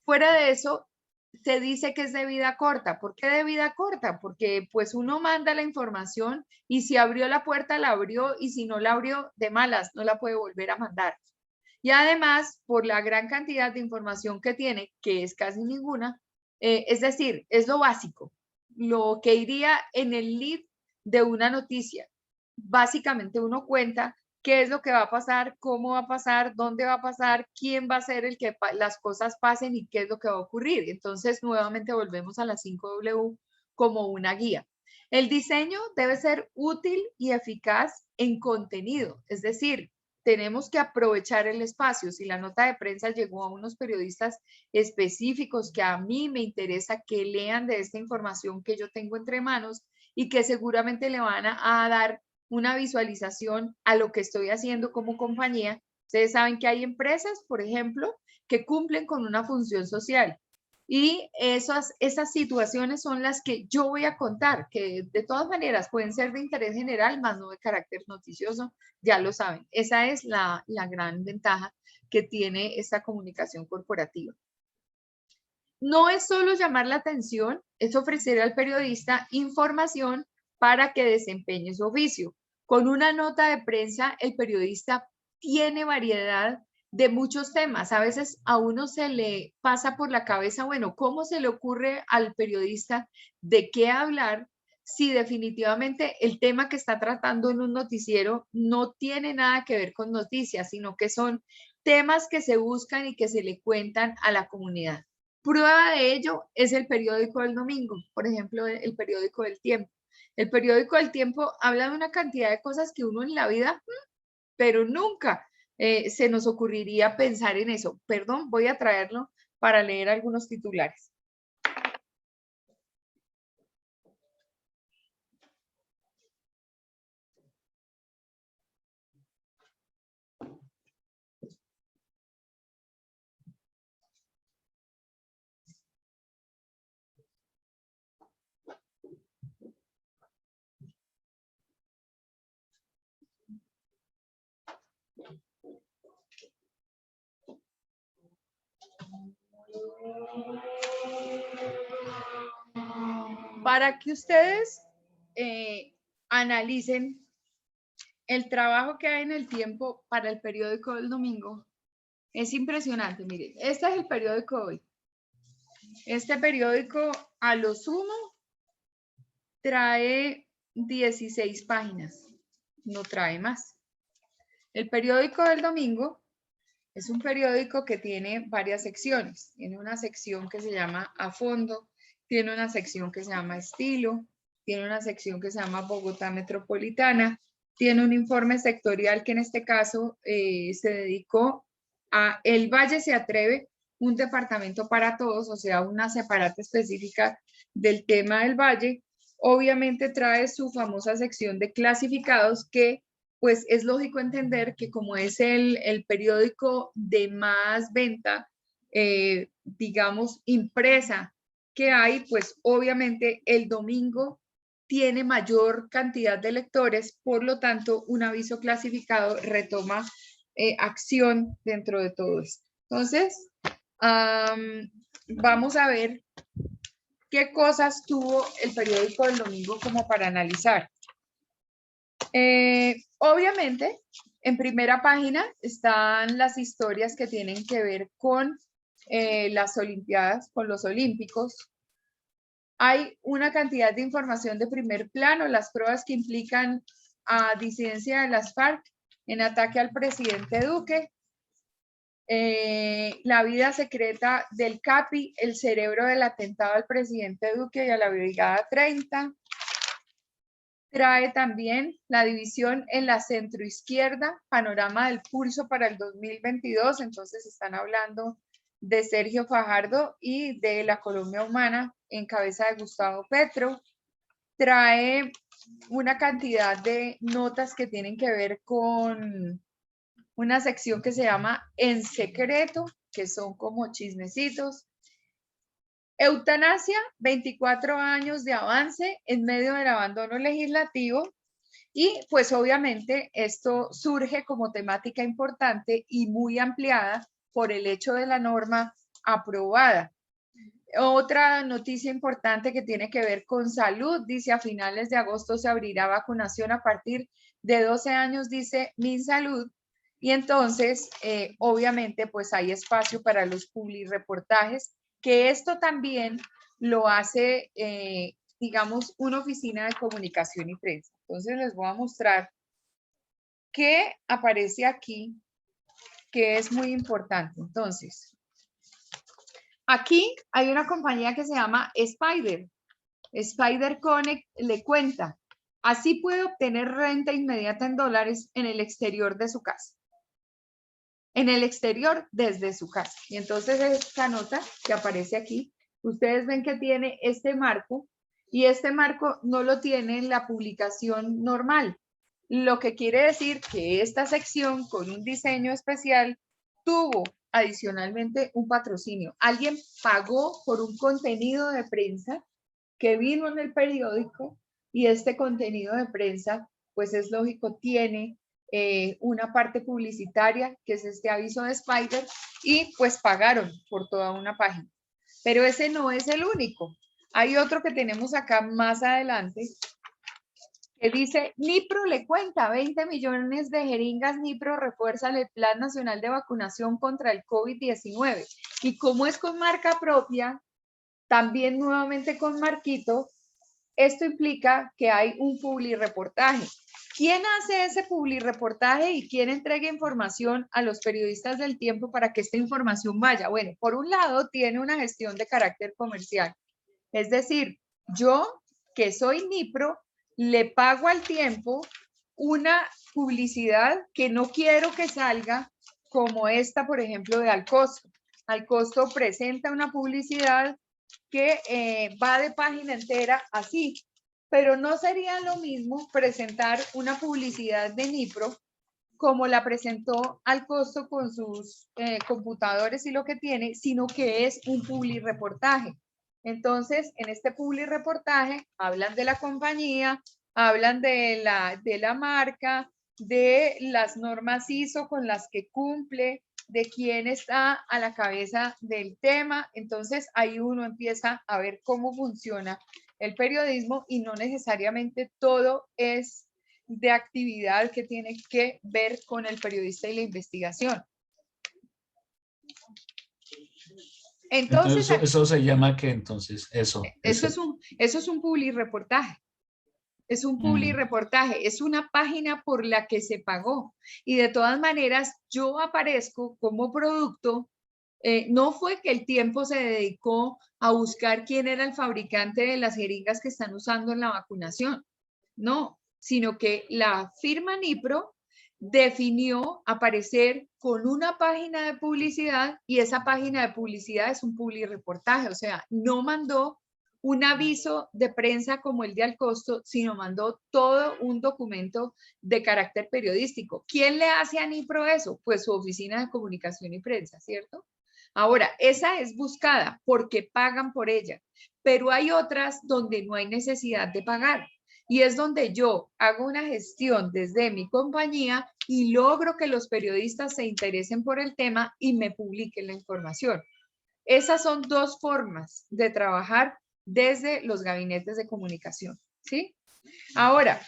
Fuera de eso, se dice que es de vida corta. ¿Por qué de vida corta? Porque pues uno manda la información y si abrió la puerta, la abrió y si no la abrió, de malas, no la puede volver a mandar. Y además, por la gran cantidad de información que tiene, que es casi ninguna, es decir, es lo básico, lo que iría en el lead de una noticia. Básicamente uno cuenta qué es lo que va a pasar, cómo va a pasar, dónde va a pasar, quién va a ser el que las cosas pasen y qué es lo que va a ocurrir. Entonces, nuevamente volvemos a la 5W como una guía. El diseño debe ser útil y eficaz en contenido, es decir, tenemos que aprovechar el espacio. Si la nota de prensa llegó a unos periodistas específicos que a mí me interesa que lean de esta información que yo tengo entre manos y que seguramente le van a dar una visualización a lo que estoy haciendo como compañía. Ustedes saben que hay empresas, por ejemplo, que cumplen con una función social. Y esas situaciones son las que yo voy a contar, que de todas maneras pueden ser de interés general, más no de carácter noticioso, ya lo saben. Esa es la gran ventaja que tiene esta comunicación corporativa. No es solo llamar la atención, es ofrecer al periodista información para que desempeñe su oficio. Con una nota de prensa, el periodista tiene variedad de muchos temas. A veces a uno se le pasa por la cabeza, bueno, ¿cómo se le ocurre al periodista de qué hablar si definitivamente el tema que está tratando en un noticiero no tiene nada que ver con noticias, sino que son temas que se buscan y que se le cuentan a la comunidad? Prueba de ello es el periódico del domingo, por ejemplo, el periódico del Tiempo. El periódico del Tiempo habla de una cantidad de cosas que uno en la vida, pero nunca se nos ocurriría pensar en eso. Perdón, voy a traerlo para leer algunos titulares. Para que ustedes analicen el trabajo que hay en el Tiempo para el periódico del domingo, es impresionante. Miren, este es el periódico de hoy. Este periódico a lo sumo trae 16 páginas, no trae más. El periódico del domingo es un periódico que tiene varias secciones. Tiene una sección que se llama A Fondo, tiene una sección que se llama Estilo, tiene una sección que se llama Bogotá Metropolitana, tiene un informe sectorial que en este caso se dedicó a El Valle se atreve, un departamento para todos, o sea, una separata específica del tema del Valle. Obviamente trae su famosa sección de clasificados que pues es lógico entender que como es el periódico de más venta, digamos, impresa que hay, pues obviamente el domingo tiene mayor cantidad de lectores, por lo tanto, un aviso clasificado retoma acción dentro de todo esto. Entonces, vamos a ver qué cosas tuvo el periódico del domingo como para analizar. Obviamente, en primera página están las historias que tienen que ver con las Olimpiadas, con los Olímpicos. Hay una cantidad de información de primer plano, las pruebas que implican a disidencia de las FARC en ataque al presidente Duque, la vida secreta del CAPI, el cerebro del atentado al presidente Duque y a la Brigada 30. Trae también la división en la centroizquierda, panorama del pulso para el 2022, entonces están hablando de Sergio Fajardo y de la Colombia Humana en cabeza de Gustavo Petro. Trae una cantidad de notas que tienen que ver con una sección que se llama En Secreto, que son como chismecitos. Eutanasia, 24 años de avance en medio del abandono legislativo. Y pues obviamente esto surge como temática importante y muy ampliada por el hecho de la norma aprobada. Otra noticia importante que tiene que ver con salud, dice a finales de agosto se abrirá vacunación a partir de 12 años, dice MinSalud. Y entonces, obviamente, pues hay espacio para los publireportajes, que esto también lo hace, digamos, una oficina de comunicación y prensa. Entonces les voy a mostrar qué aparece aquí, que es muy importante. Entonces, aquí hay una compañía que se llama Spider. Spider Connect le cuenta, así puede obtener renta inmediata en dólares en el exterior de su casa. En el exterior desde su casa. Y entonces esta nota que aparece aquí, ustedes ven que tiene este marco y este marco no lo tiene en la publicación normal. Lo que quiere decir que esta sección con un diseño especial tuvo adicionalmente un patrocinio. Alguien pagó por un contenido de prensa que vino en el periódico y este contenido de prensa, pues es lógico, tiene una parte publicitaria, que es este aviso de Spider, y pues pagaron por toda una página. Pero ese no es el único. Hay otro que tenemos acá más adelante, que dice, Nipro le cuenta, 20 millones de jeringas Nipro refuerza el Plan Nacional de Vacunación contra el COVID-19. Y como es con marca propia, también nuevamente con marquito, esto implica que hay un publireportaje. ¿Quién hace ese publireportaje y quién entrega información a los periodistas del Tiempo para que esta información vaya? Bueno, por un lado, tiene una gestión de carácter comercial. Es decir, yo, que soy Nipro, le pago al Tiempo una publicidad que no quiero que salga como esta, por ejemplo, de Alcosto. Alcosto presenta una publicidad que va de página entera así, pero no sería lo mismo presentar una publicidad de Nipro como la presentó Alcosto con sus computadores y lo que tiene, sino que es un publireportaje. Entonces, en este publireportaje hablan de la compañía, hablan de la marca, de las normas ISO con las que cumple, de quién está a la cabeza del tema. Entonces, ahí uno empieza a ver cómo funciona el periodismo y no necesariamente todo es de actividad que tiene que ver con el periodista y la investigación. Entonces
eso se llama ¿qué entonces? Eso
es un publireportaje. Es un publireportaje, es una página por la que se pagó. Y de todas maneras, yo aparezco como producto. No fue que el Tiempo se dedicó a buscar quién era el fabricante de las jeringas que están usando en la vacunación. No, sino que la firma Nipro definió aparecer con una página de publicidad y esa página de publicidad es un publireportaje. O sea, no mandó un aviso de prensa como el de Alcosto, sino mandó todo un documento de carácter periodístico. ¿Quién le hace a Nipro eso? Pues su oficina de comunicación y prensa, ¿cierto? Ahora, esa es buscada porque pagan por ella, pero hay otras donde no hay necesidad de pagar. Y es donde yo hago una gestión desde mi compañía y logro que los periodistas se interesen por el tema y me publiquen la información. Esas son dos formas de trabajar desde los gabinetes de comunicación, ¿sí? Ahora,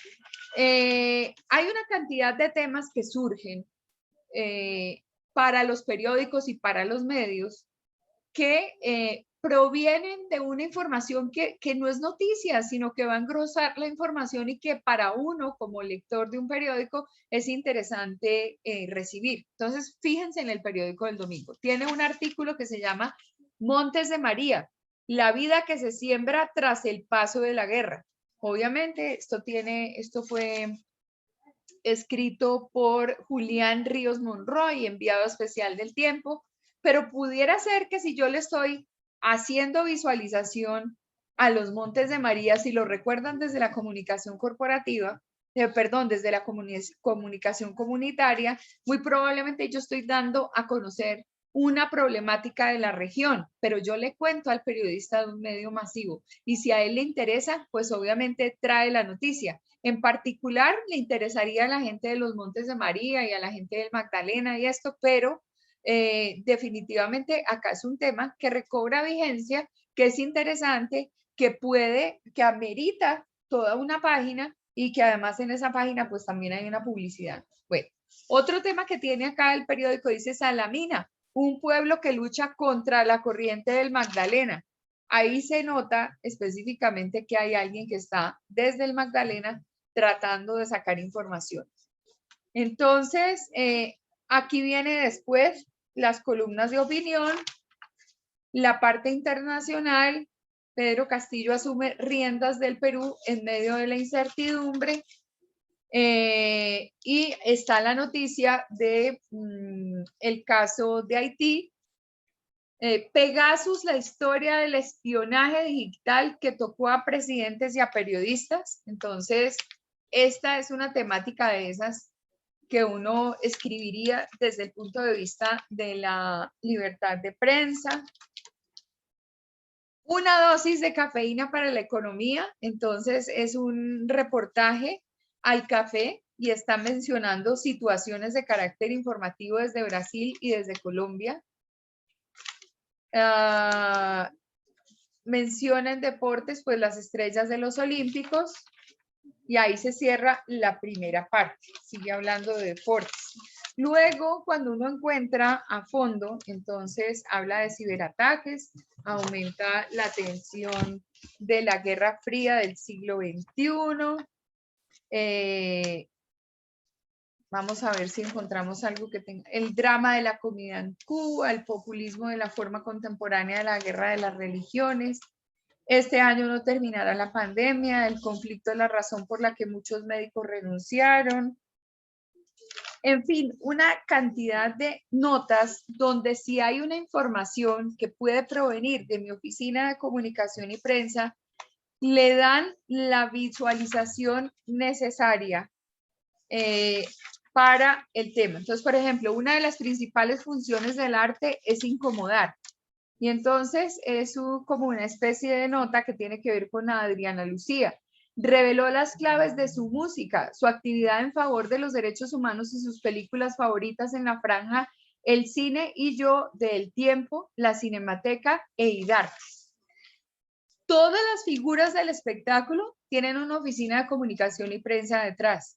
hay una cantidad de temas que surgen para los periódicos y para los medios que provienen de una información que no es noticia, sino que va a engrosar la información y que para uno como lector de un periódico es interesante recibir. Entonces, fíjense en el periódico del domingo. Tiene un artículo que se llama Montes de María, la vida que se siembra tras el paso de la guerra. Obviamente, esto fue escrito por Julián Ríos Monroy, enviado especial del Tiempo, pero pudiera ser que si yo le estoy haciendo visualización a los Montes de María, si lo recuerdan desde la comunicación corporativa, desde la comunicación comunitaria, muy probablemente yo estoy dando a conocer una problemática de la región, pero yo le cuento al periodista de un medio masivo y si a él le interesa, pues obviamente trae la noticia. En particular, le interesaría a la gente de los Montes de María y a la gente del Magdalena y esto, pero definitivamente acá es un tema que recobra vigencia, que es interesante, que amerita toda una página y que además en esa página pues también hay una publicidad. Bueno, otro tema que tiene acá el periódico dice Salamina, un pueblo que lucha contra la corriente del Magdalena. Ahí se nota específicamente que hay alguien que está desde el Magdalena tratando de sacar información. Entonces, aquí viene después las columnas de opinión, la parte internacional. Pedro Castillo asume riendas del Perú en medio de la incertidumbre. Y está la noticia de el caso de Haití. Pegasus, la historia del espionaje digital que tocó a presidentes y a periodistas. Entonces, esta es una temática de esas que uno escribiría desde el punto de vista de la libertad de prensa. Una dosis de cafeína para la economía. Entonces, es un reportaje al café y está mencionando situaciones de carácter informativo desde Brasil y desde Colombia. Menciona en deportes, pues las estrellas de los Olímpicos y ahí se cierra la primera parte, sigue hablando de deportes. Luego, cuando uno encuentra a fondo, entonces habla de ciberataques, aumenta la tensión de la Guerra Fría del siglo XXI. Vamos a ver si encontramos algo que tenga el drama de la comida en Cuba, el populismo de la forma contemporánea de la guerra de las religiones. Este año no terminará la pandemia, el conflicto es la razón por la que muchos médicos renunciaron. En fin, una cantidad de notas donde si hay una información que puede provenir de mi oficina de comunicación y prensa, le dan la visualización necesaria para el tema. Entonces, por ejemplo, una de las principales funciones del arte es incomodar. Y entonces es como una especie de nota que tiene que ver con Adriana Lucía. Reveló las claves de su música, su actividad en favor de los derechos humanos y sus películas favoritas en la franja El Cine y Yo de El Tiempo, La Cinemateca e IDART. Todas las figuras del espectáculo tienen una oficina de comunicación y prensa detrás.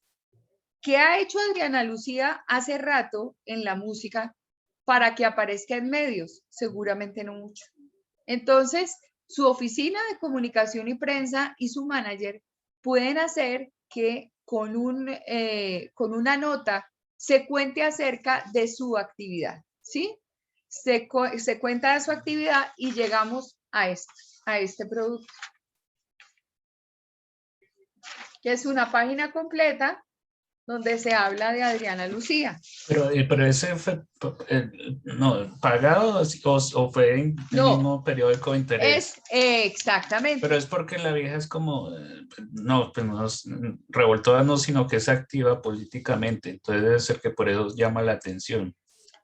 ¿Qué ha hecho Adriana Lucía hace rato en la música para que aparezca en medios? Seguramente no mucho. Entonces, su oficina de comunicación y prensa y su manager pueden hacer que con una nota se cuente acerca de su actividad, ¿sí? Se cuenta de su actividad y llegamos a este producto, que es una página completa donde se habla de Adriana Lucía.
Pero ese fue, no, pagado o fue en el mismo periódico de interés.
Exactamente.
Pero es porque la vieja es como, no, pues no es revoltosa, no, sino que es activa políticamente. Entonces debe ser que por eso llama la atención.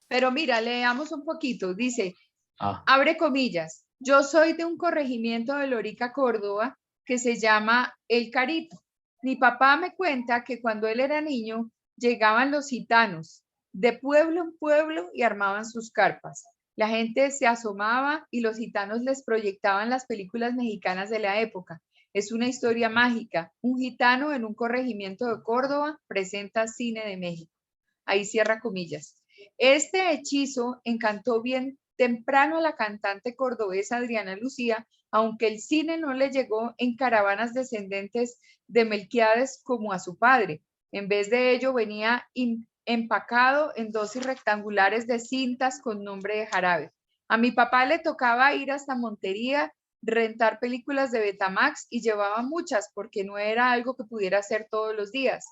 Pero mira, leamos un poquito. Dice, abre comillas, yo soy de un corregimiento de Lorica, Córdoba, que se llama El Carito. Mi papá me cuenta que cuando él era niño, llegaban los gitanos de pueblo en pueblo y armaban sus carpas. La gente se asomaba y los gitanos les proyectaban las películas mexicanas de la época. Es una historia mágica. Un gitano en un corregimiento de Córdoba presenta cine de México. Ahí cierra comillas. Este hechizo encantó bien temprano a la cantante cordobesa Adriana Lucía, aunque el cine no le llegó en caravanas descendentes de Melquiades como a su padre. En vez de ello venía empacado en dosis rectangulares de cintas con nombre de jarabe. A mi papá le tocaba ir hasta Montería, rentar películas de Betamax y llevaba muchas porque no era algo que pudiera hacer todos los días.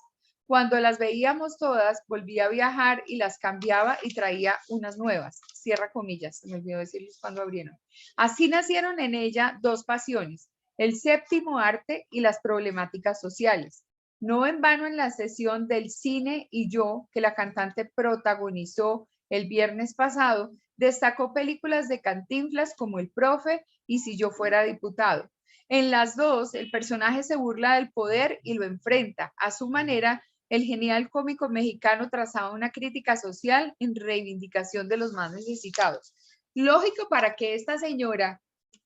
Cuando las veíamos todas, volvía a viajar y las cambiaba y traía unas nuevas. Cierra comillas, se me olvidó decirles cuando abrieron. Así nacieron en ella dos pasiones, el séptimo arte y las problemáticas sociales. No en vano en la sesión del Cine y Yo, que la cantante protagonizó el viernes pasado, destacó películas de Cantinflas como El Profe y Si yo fuera diputado. En las dos, el personaje se burla del poder y lo enfrenta. A su manera, el genial cómico mexicano trazaba una crítica social en reivindicación de los más necesitados. Lógico para que esta señora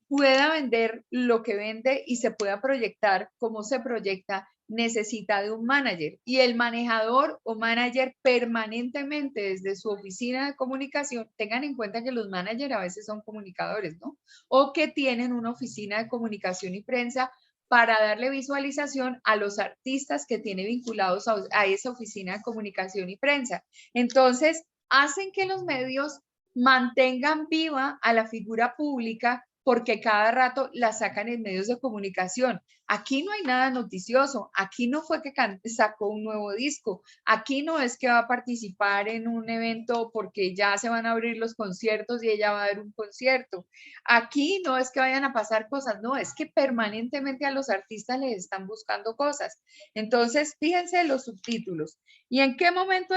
pueda vender lo que vende y se pueda proyectar como se proyecta, necesita de un manager. Y el manejador o manager permanentemente desde su oficina de comunicación, tengan en cuenta que los managers a veces son comunicadores, ¿no? O que tienen una oficina de comunicación y prensa para darle visualización a los artistas que tiene vinculados a esa oficina de comunicación y prensa. Entonces, hacen que los medios mantengan viva a la figura pública porque cada rato la sacan en medios de comunicación. Aquí no hay nada noticioso, aquí no fue que sacó un nuevo disco, aquí no es que va a participar en un evento porque ya se van a abrir los conciertos y ella va a dar un concierto. Aquí no es que vayan a pasar cosas, no, es que permanentemente a los artistas les están buscando cosas. Entonces, fíjense los subtítulos. ¿Y en qué momento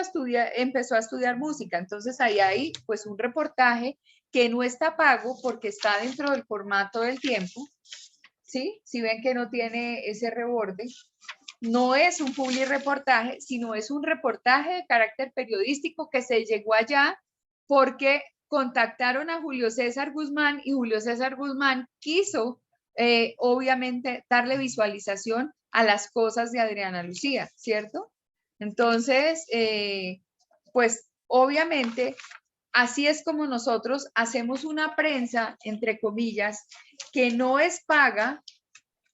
empezó a estudiar música? Entonces, ahí hay pues un reportaje que no está pago porque está dentro del formato del tiempo, ¿sí? Si ven que no tiene ese reborde, no es un publireportaje, sino es un reportaje de carácter periodístico que se llegó allá porque contactaron a Julio César Guzmán y Julio César Guzmán quiso, obviamente, darle visualización a las cosas de Adriana Lucía, ¿cierto? Entonces, pues, obviamente, así es como nosotros hacemos una prensa, entre comillas, que no es paga,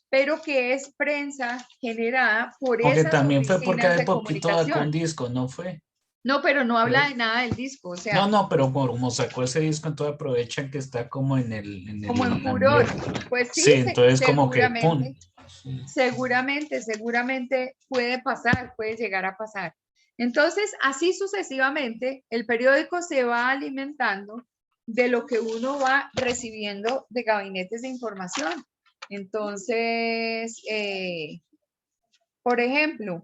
pero que es prensa generada por
Porque
esas
también fue porque
oficinas
hace
de
poquito sacó un
comunicación.
disco, ¿no fue?
No, pero no habla
Pero-
de nada del disco, o sea,
No, pero como sacó ese disco, entonces aprovechan que está como en
como en
el
furor.
ambiente.
Pues sí,
Sí, entonces como que
seguramente,
¡pum! Sí.
seguramente puede pasar, puede llegar a pasar. Entonces, así sucesivamente, el periódico se va alimentando de lo que uno va recibiendo de gabinetes de información. Entonces, por ejemplo,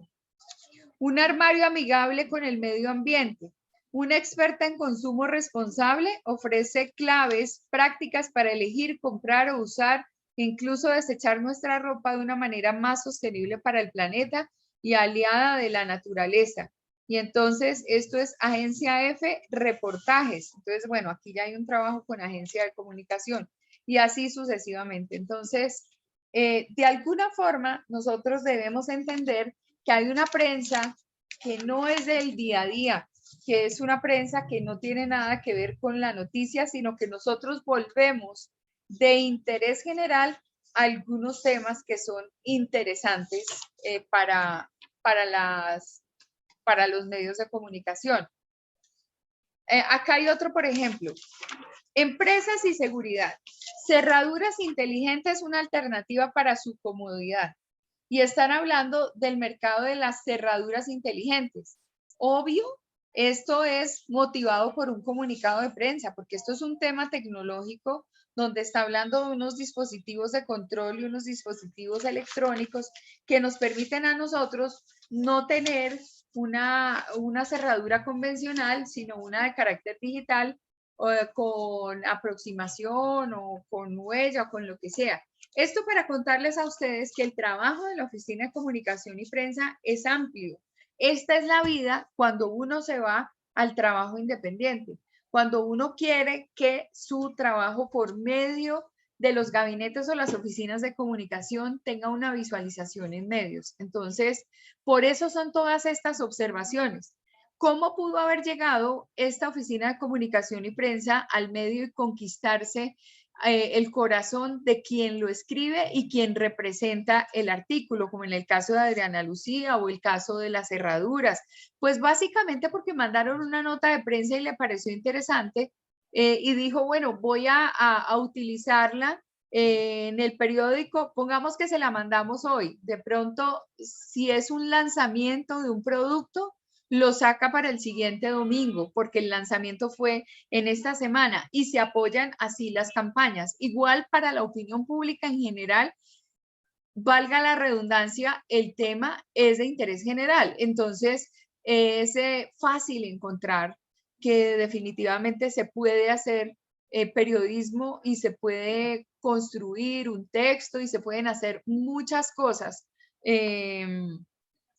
un armario amigable con el medio ambiente. Una experta en consumo responsable ofrece claves prácticas para elegir, comprar o usar, incluso desechar nuestra ropa de una manera más sostenible para el planeta y aliada de la naturaleza. Y entonces esto es Agencia F, reportajes. Entonces, bueno, aquí ya hay un trabajo con Agencia de Comunicación y así sucesivamente. Entonces, de alguna forma, nosotros debemos entender que hay una prensa que no es del día a día, que es una prensa que no tiene nada que ver con la noticia, sino que nosotros volvemos de interés general a algunos temas que son interesantes para los medios de comunicación. Acá hay otro, por ejemplo, empresas y seguridad. Cerraduras inteligentes, una alternativa para su comodidad. Y están hablando del mercado de las cerraduras inteligentes. Obvio, esto es motivado por un comunicado de prensa, porque esto es un tema tecnológico donde está hablando de unos dispositivos de control y unos dispositivos electrónicos que nos permiten a nosotros no tener una cerradura convencional, sino una de carácter digital con aproximación o con huella o con lo que sea. Esto para contarles a ustedes que el trabajo de la Oficina de Comunicación y Prensa es amplio. Esta es la vida cuando uno se va al trabajo independiente, cuando uno quiere que su trabajo por medio de los gabinetes o las oficinas de comunicación tenga una visualización en medios. Entonces, por eso son todas estas observaciones. ¿Cómo pudo haber llegado esta oficina de comunicación y prensa al medio y conquistarse el corazón de quien lo escribe y quien representa el artículo, como en el caso de Adriana Lucía o el caso de las cerraduras? Pues básicamente porque mandaron una nota de prensa y le pareció interesante y dijo, bueno, voy a utilizarla en el periódico, pongamos que se la mandamos hoy. De pronto, si es un lanzamiento de un producto, lo saca para el siguiente domingo, porque el lanzamiento fue en esta semana y se apoyan así las campañas. Igual para la opinión pública en general, valga la redundancia, el tema es de interés general. Entonces, es fácil encontrar que definitivamente se puede hacer periodismo y se puede construir un texto y se pueden hacer muchas cosas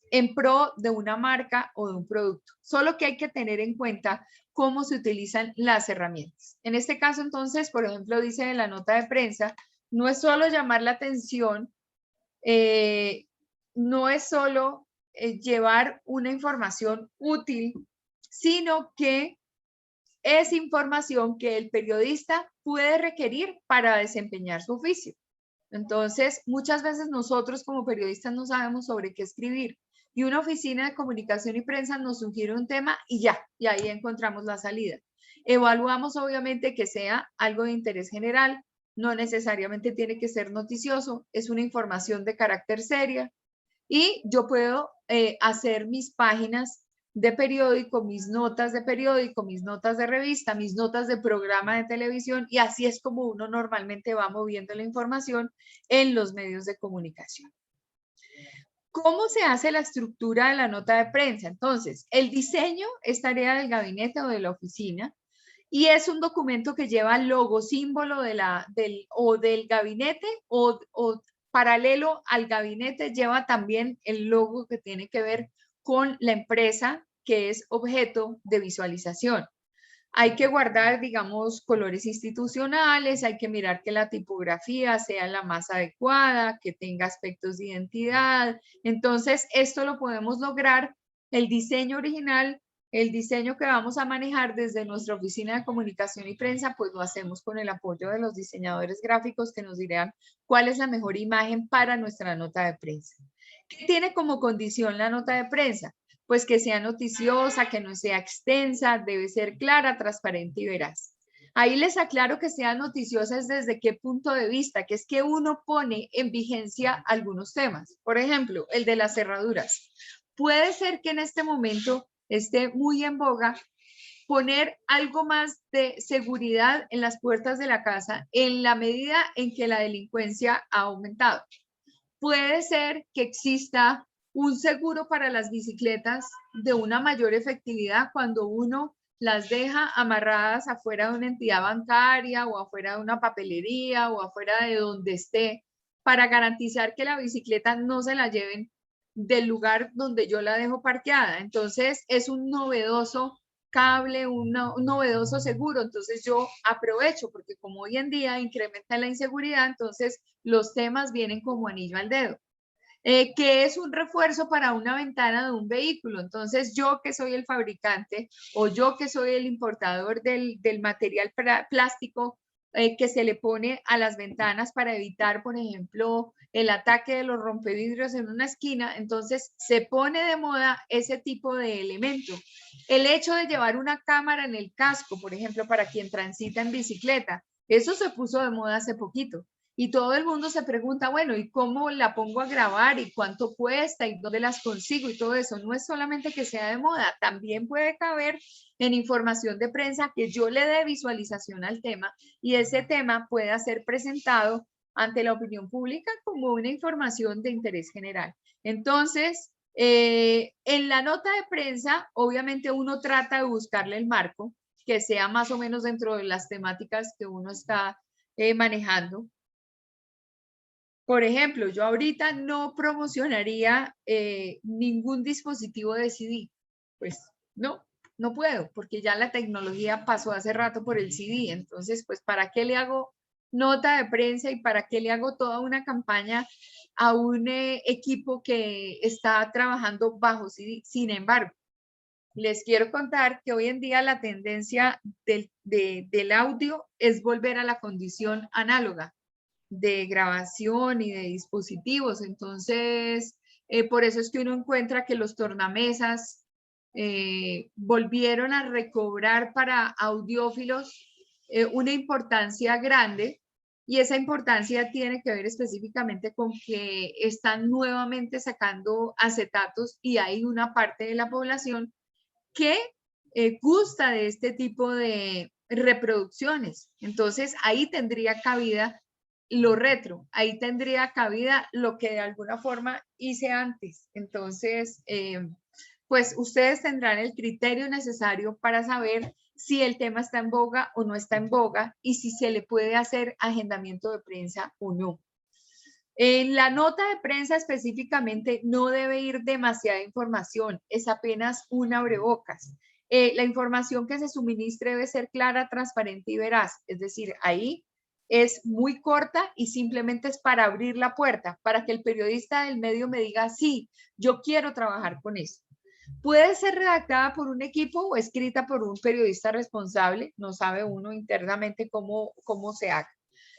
en pro de una marca o de un producto. Solo que hay que tener en cuenta cómo se utilizan las herramientas. En este caso, entonces, por ejemplo, dice en la nota de prensa, no es solo llamar la atención, no es solo llevar una información útil, sino que es información que el periodista puede requerir para desempeñar su oficio. Entonces, muchas veces nosotros como periodistas no sabemos sobre qué escribir y una oficina de comunicación y prensa nos sugiere un tema y ya, y ahí encontramos la salida. Evaluamos obviamente que sea algo de interés general, no necesariamente tiene que ser noticioso, es una información de carácter seria y yo puedo hacer mis páginas de periódico, mis notas de periódico, mis notas de revista, mis notas de programa de televisión y así es como uno normalmente va moviendo la información en los medios de comunicación. ¿Cómo se hace la estructura de la nota de prensa? Entonces, el diseño es tarea del gabinete o de la oficina y es un documento que lleva el logo, símbolo del gabinete o paralelo al gabinete lleva también el logo que tiene que ver con la empresa que es objeto de visualización. Hay que guardar, digamos, colores institucionales, hay que mirar que la tipografía sea la más adecuada, que tenga aspectos de identidad. Entonces, esto lo podemos lograr, el diseño original, el diseño que vamos a manejar desde nuestra oficina de comunicación y prensa, pues lo hacemos con el apoyo de los diseñadores gráficos que nos dirán cuál es la mejor imagen para nuestra nota de prensa. ¿Qué tiene como condición la nota de prensa? Pues que sea noticiosa, que no sea extensa, debe ser clara, transparente y veraz. Ahí les aclaro que sea noticiosa es desde qué punto de vista, que es que uno pone en vigencia algunos temas. Por ejemplo, el de las cerraduras. Puede ser que en este momento esté muy en boga poner algo más de seguridad en las puertas de la casa en la medida en que la delincuencia ha aumentado. Puede ser que exista un seguro para las bicicletas de una mayor efectividad cuando uno las deja amarradas afuera de una entidad bancaria o afuera de una papelería o afuera de donde esté para garantizar que la bicicleta no se la lleven del lugar donde yo la dejo parqueada. Entonces es un novedoso cable, un novedoso seguro. Entonces yo aprovecho porque como hoy en día incrementa la inseguridad, entonces los temas vienen como anillo al dedo. Que es un refuerzo para una ventana de un vehículo. Entonces, yo que soy el fabricante o yo que soy el importador del material plástico que se le pone a las ventanas para evitar, por ejemplo, el ataque de los rompevidrios en una esquina, entonces se pone de moda ese tipo de elemento. El hecho de llevar una cámara en el casco, por ejemplo, para quien transita en bicicleta, eso se puso de moda hace poquito. Y todo el mundo se pregunta, bueno, ¿y cómo la pongo a grabar? ¿Y cuánto cuesta? ¿Y dónde las consigo? Y todo eso. No es solamente que sea de moda, también puede caber en información de prensa que yo le dé visualización al tema y ese tema pueda ser presentado ante la opinión pública como una información de interés general. Entonces, en la nota de prensa, obviamente uno trata de buscarle el marco que sea más o menos dentro de las temáticas que uno está manejando. Por ejemplo, yo ahorita no promocionaría ningún dispositivo de CD. Pues no puedo, porque ya la tecnología pasó hace rato por el CD. Entonces, pues, ¿para qué le hago nota de prensa y para qué le hago toda una campaña a un equipo que está trabajando bajo? Sin embargo, les quiero contar que hoy en día la tendencia del audio es volver a la condición análoga de grabación y de dispositivos. Entonces, por eso es que uno encuentra que los tornamesas volvieron a recobrar para audiófilos una importancia grande, y esa importancia tiene que ver específicamente con que están nuevamente sacando acetatos y hay una parte de la población que gusta de este tipo de reproducciones. Entonces, ahí tendría cabida lo retro, ahí tendría cabida lo que de alguna forma hice antes. Entonces, pues ustedes tendrán el criterio necesario para saber si el tema está en boga o no está en boga y si se le puede hacer agendamiento de prensa o no. En la nota de prensa específicamente no debe ir demasiada información, es apenas un abrebocas. La información que se suministre debe ser clara, transparente y veraz, es decir, ahí es muy corta y simplemente es para abrir la puerta, para que el periodista del medio me diga, sí, yo quiero trabajar con eso. Puede ser redactada por un equipo o escrita por un periodista responsable, no sabe uno internamente cómo se haga.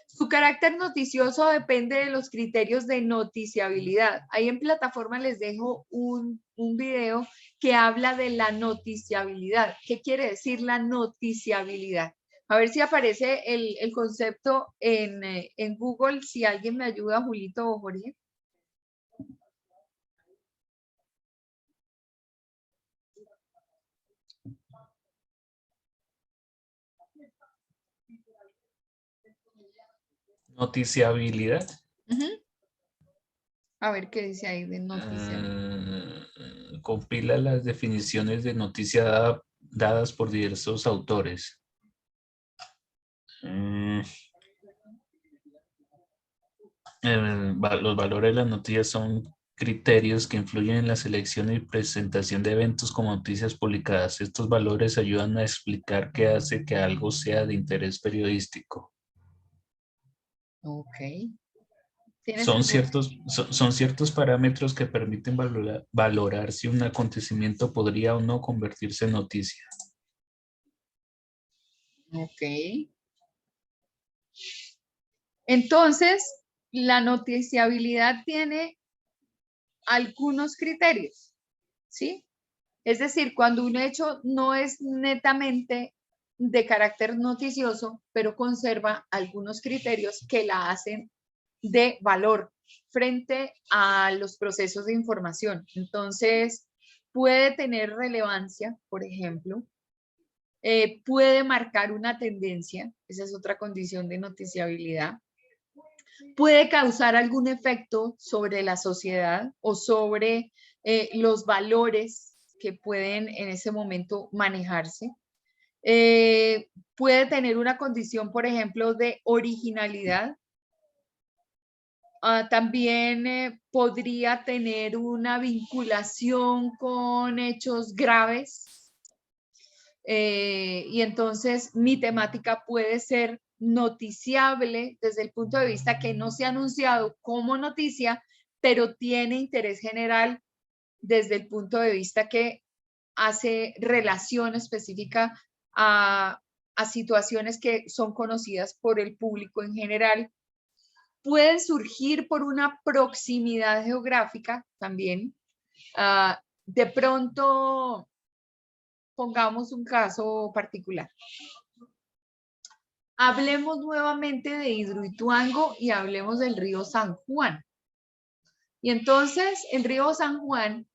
Su carácter noticioso depende de los criterios de noticiabilidad. Ahí en plataforma les dejo un video que habla de la noticiabilidad. ¿Qué quiere decir la noticiabilidad? A ver si aparece el concepto en Google, si alguien me ayuda, Julito o Jorge.
Noticiabilidad.
A ver qué dice ahí de noticiabilidad.
Compila las definiciones de noticia dadas por diversos autores. Los valores de las noticias son criterios que influyen en la selección y presentación de eventos como noticias publicadas. Estos valores ayudan a explicar qué hace que algo sea de interés periodístico.
Ok.
Son ciertos parámetros que permiten valorar si un acontecimiento podría o no convertirse en noticia.
Ok. Entonces, la noticiabilidad tiene algunos criterios, ¿sí? Es decir, cuando un hecho no es netamente de carácter noticioso, pero conserva algunos criterios que la hacen de valor frente a los procesos de información. Entonces, puede tener relevancia, por ejemplo, puede marcar una tendencia, esa es otra condición de noticiabilidad, puede causar algún efecto sobre la sociedad o sobre los valores que pueden en ese momento manejarse. Puede tener una condición, por ejemplo, de originalidad. También podría tener una vinculación con hechos graves. Y entonces mi temática puede ser noticiable desde el punto de vista que no se ha anunciado como noticia, pero tiene interés general desde el punto de vista que hace relación específica a situaciones que son conocidas por el público en general. Pueden surgir por una proximidad geográfica también. De pronto, pongamos un caso particular. Hablemos nuevamente de Hidroituango y hablemos del río San Juan. Y entonces, el río San Juan,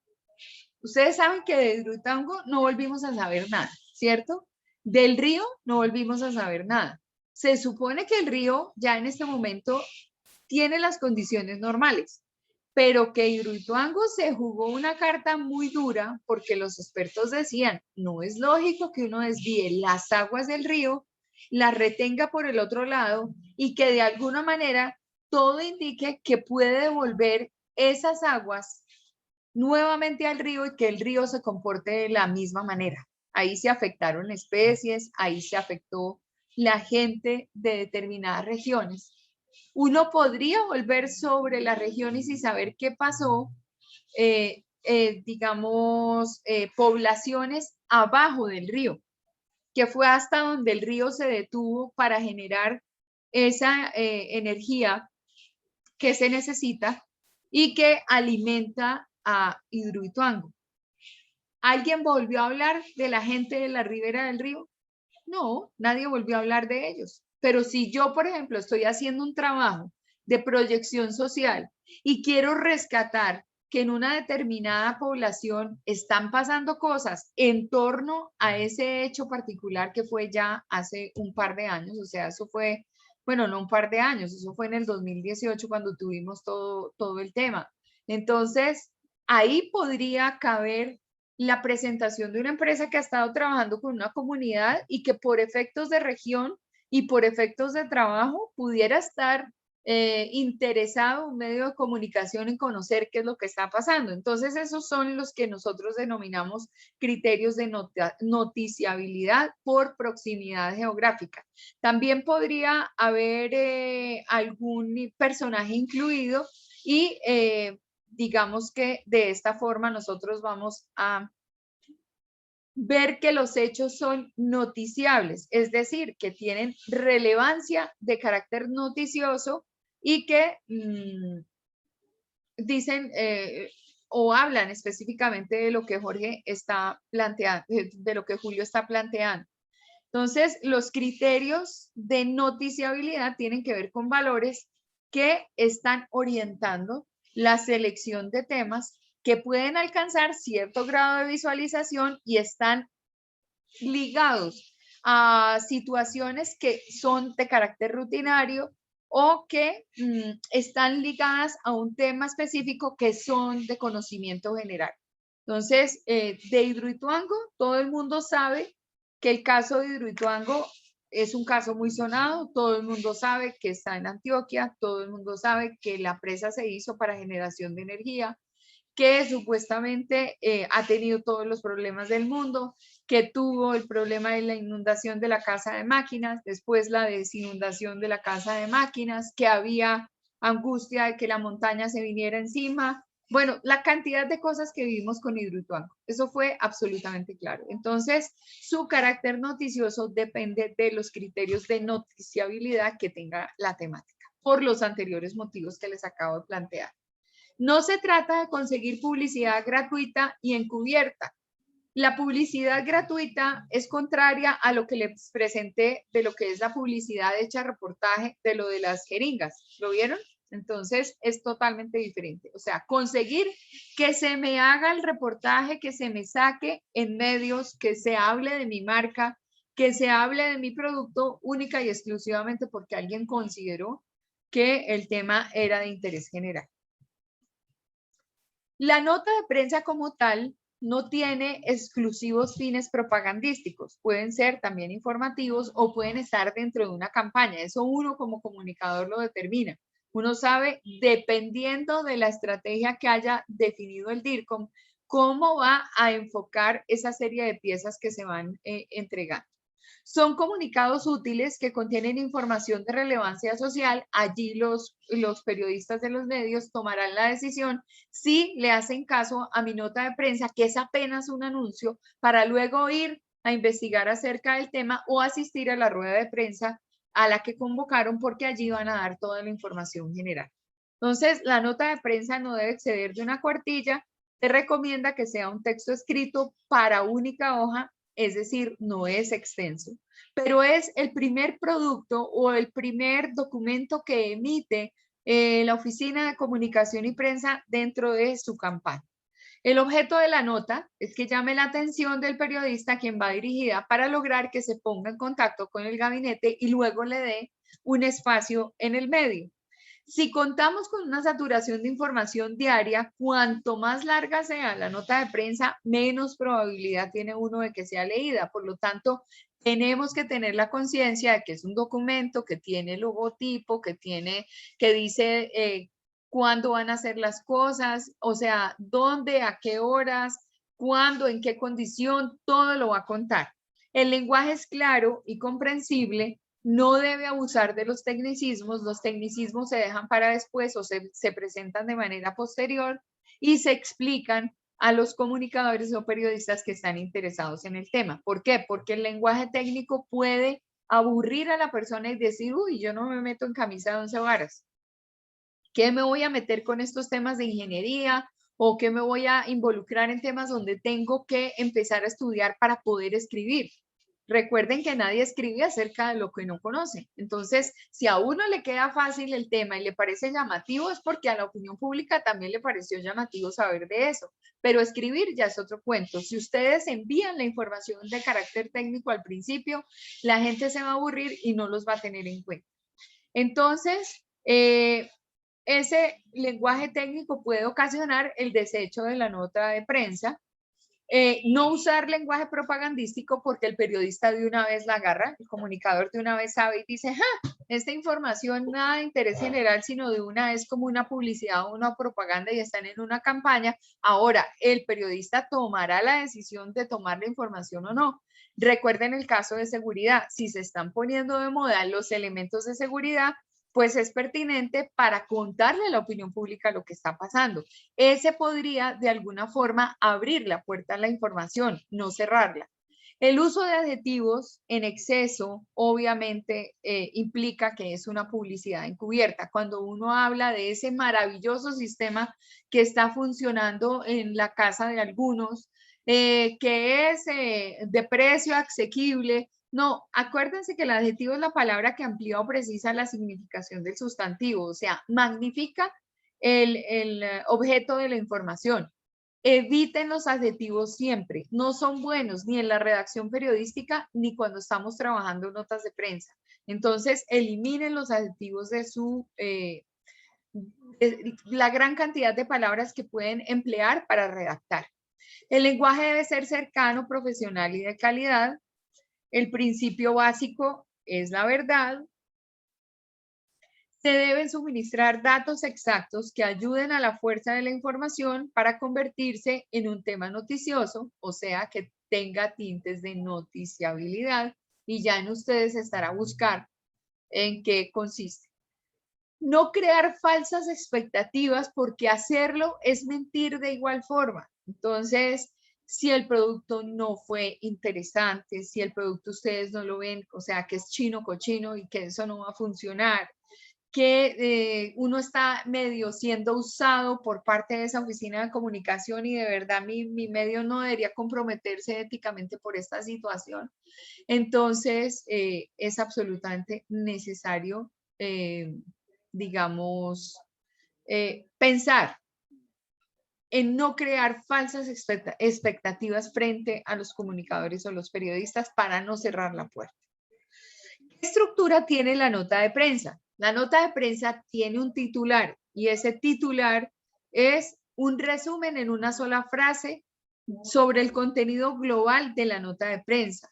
ustedes saben que de Hidroituango no volvimos a saber nada, ¿cierto? Del río no volvimos a saber nada. Se supone que el río ya en este momento tiene las condiciones normales, pero que Hidroituango se jugó una carta muy dura porque los expertos decían, no es lógico que uno desvíe las aguas del río, las retenga por el otro lado y que de alguna manera todo indique que puede devolver esas aguas nuevamente al río y que el río se comporte de la misma manera. Ahí se afectaron especies, ahí se afectó la gente de determinadas regiones. Uno podría volver sobre las regiones y saber qué pasó, poblaciones abajo del río, que fue hasta donde el río se detuvo para generar esa energía que se necesita y que alimenta a Hidroituango. ¿Alguien volvió a hablar de la gente de la ribera del río? No, nadie volvió a hablar de ellos. Pero si yo, por ejemplo, estoy haciendo un trabajo de proyección social y quiero rescatar que en una determinada población están pasando cosas en torno a ese hecho particular que fue ya hace un par de años, o sea, eso fue, bueno, no un par de años, eso fue en el 2018 cuando tuvimos todo el tema. Entonces, ahí podría caber la presentación de una empresa que ha estado trabajando con una comunidad y que por efectos de región y por efectos de trabajo pudiera estar interesado un medio de comunicación en conocer qué es lo que está pasando. Entonces, esos son los que nosotros denominamos criterios de noticiabilidad por proximidad geográfica. También podría haber algún personaje incluido y digamos que de esta forma nosotros vamos a ver que los hechos son noticiables, es decir, que tienen relevancia de carácter noticioso y que dicen o hablan específicamente de lo que Jorge está planteando, de lo que Julio está planteando. Entonces, los criterios de noticiabilidad tienen que ver con valores que están orientando la selección de temas que pueden alcanzar cierto grado de visualización y están ligados a situaciones que son de carácter rutinario o que están ligadas a un tema específico que son de conocimiento general. Entonces, de Hidroituango, todo el mundo sabe que el caso de Hidroituango es un caso muy sonado, todo el mundo sabe que está en Antioquia, todo el mundo sabe que la presa se hizo para generación de energía, que supuestamente ha tenido todos los problemas del mundo, que tuvo el problema de la inundación de la casa de máquinas, después la desinundación de la casa de máquinas, que había angustia de que la montaña se viniera encima. Bueno, la cantidad de cosas que vivimos con Hidroituango, eso fue absolutamente claro. Entonces, su carácter noticioso depende de los criterios de noticiabilidad que tenga la temática, por los anteriores motivos que les acabo de plantear. No se trata de conseguir publicidad gratuita y encubierta. La publicidad gratuita es contraria a lo que les presenté de lo que es la publicidad hecha reportaje de lo de las jeringas. ¿Lo vieron? Entonces es totalmente diferente. O sea, conseguir que se me haga el reportaje, que se me saque en medios, que se hable de mi marca, que se hable de mi producto única y exclusivamente porque alguien consideró que el tema era de interés general. La nota de prensa como tal no tiene exclusivos fines propagandísticos, pueden ser también informativos o pueden estar dentro de una campaña. Eso uno como comunicador lo determina. Uno sabe, dependiendo de la estrategia que haya definido el DIRCOM, cómo va a enfocar esa serie de piezas que se van entregando. Son comunicados útiles que contienen información de relevancia social. Allí los periodistas de los medios tomarán la decisión si le hacen caso a mi nota de prensa, que es apenas un anuncio, para luego ir a investigar acerca del tema o asistir a la rueda de prensa a la que convocaron, porque allí van a dar toda la información general. Entonces, la nota de prensa no debe exceder de una cuartilla. Se recomienda que sea un texto escrito para única hoja, es decir, no es extenso, pero es el primer producto o el primer documento que emite la Oficina de Comunicación y Prensa dentro de su campaña. El objeto de la nota es que llame la atención del periodista a quien va dirigida para lograr que se ponga en contacto con el gabinete y luego le dé un espacio en el medio. Si contamos con una saturación de información diaria, cuanto más larga sea la nota de prensa, menos probabilidad tiene uno de que sea leída. Por lo tanto, tenemos que tener la conciencia de que es un documento que tiene logotipo, que dice cuándo van a hacer las cosas, o sea, dónde, a qué horas, cuándo, en qué condición, todo lo va a contar. El lenguaje es claro y comprensible no debe abusar de los tecnicismos se dejan para después o se presentan de manera posterior y se explican a los comunicadores o periodistas que están interesados en el tema. ¿Por qué? Porque el lenguaje técnico puede aburrir a la persona y decir, uy, yo no me meto en camisa de 11 varas. ¿Qué me voy a meter con estos temas de ingeniería? ¿O qué me voy a involucrar en temas donde tengo que empezar a estudiar para poder escribir? Recuerden que nadie escribe acerca de lo que no conoce. Entonces, si a uno le queda fácil el tema y le parece llamativo, es porque a la opinión pública también le pareció llamativo saber de eso. Pero escribir ya es otro cuento. Si ustedes envían la información de carácter técnico al principio, la gente se va a aburrir y no los va a tener en cuenta. Entonces, ese lenguaje técnico puede ocasionar el desecho de la nota de prensa. No usar lenguaje propagandístico porque el periodista de una vez la agarra, el comunicador de una vez sabe y dice, esta información nada de interés general, sino de una vez como una publicidad o una propaganda y están en una campaña. Ahora, el periodista tomará la decisión de tomar la información o no. Recuerden el caso de seguridad, si se están poniendo de moda los elementos de seguridad, pues es pertinente para contarle a la opinión pública lo que está pasando. Ese podría de alguna forma abrir la puerta a la información, no cerrarla. El uso de adjetivos en exceso obviamente implica que es una publicidad encubierta. Cuando uno habla de ese maravilloso sistema que está funcionando en la casa de algunos, que es de precio asequible. No, acuérdense que el adjetivo es la palabra que amplía o precisa la significación del sustantivo, o sea, magnifica el objeto de la información. Eviten los adjetivos siempre, no son buenos ni en la redacción periodística ni cuando estamos trabajando en notas de prensa. Entonces, eliminen los adjetivos de la gran cantidad de palabras que pueden emplear para redactar. El lenguaje debe ser cercano, profesional y de calidad. El principio básico es la verdad. Se deben suministrar datos exactos que ayuden a la fuerza de la información para convertirse en un tema noticioso, o sea, que tenga tintes de noticiabilidad, y ya en ustedes estará a buscar en qué consiste. No crear falsas expectativas, porque hacerlo es mentir de igual forma. Entonces, si el producto no fue interesante, si el producto ustedes no lo ven, o sea, que es chino cochino y que eso no va a funcionar, que uno está medio siendo usado por parte de esa oficina de comunicación y de verdad mi medio no debería comprometerse éticamente por esta situación. Entonces, es absolutamente necesario, digamos, pensar en no crear falsas expectativas frente a los comunicadores o los periodistas para no cerrar la puerta. ¿Qué estructura tiene la nota de prensa? La nota de prensa tiene un titular y ese titular es un resumen en una sola frase sobre el contenido global de la nota de prensa.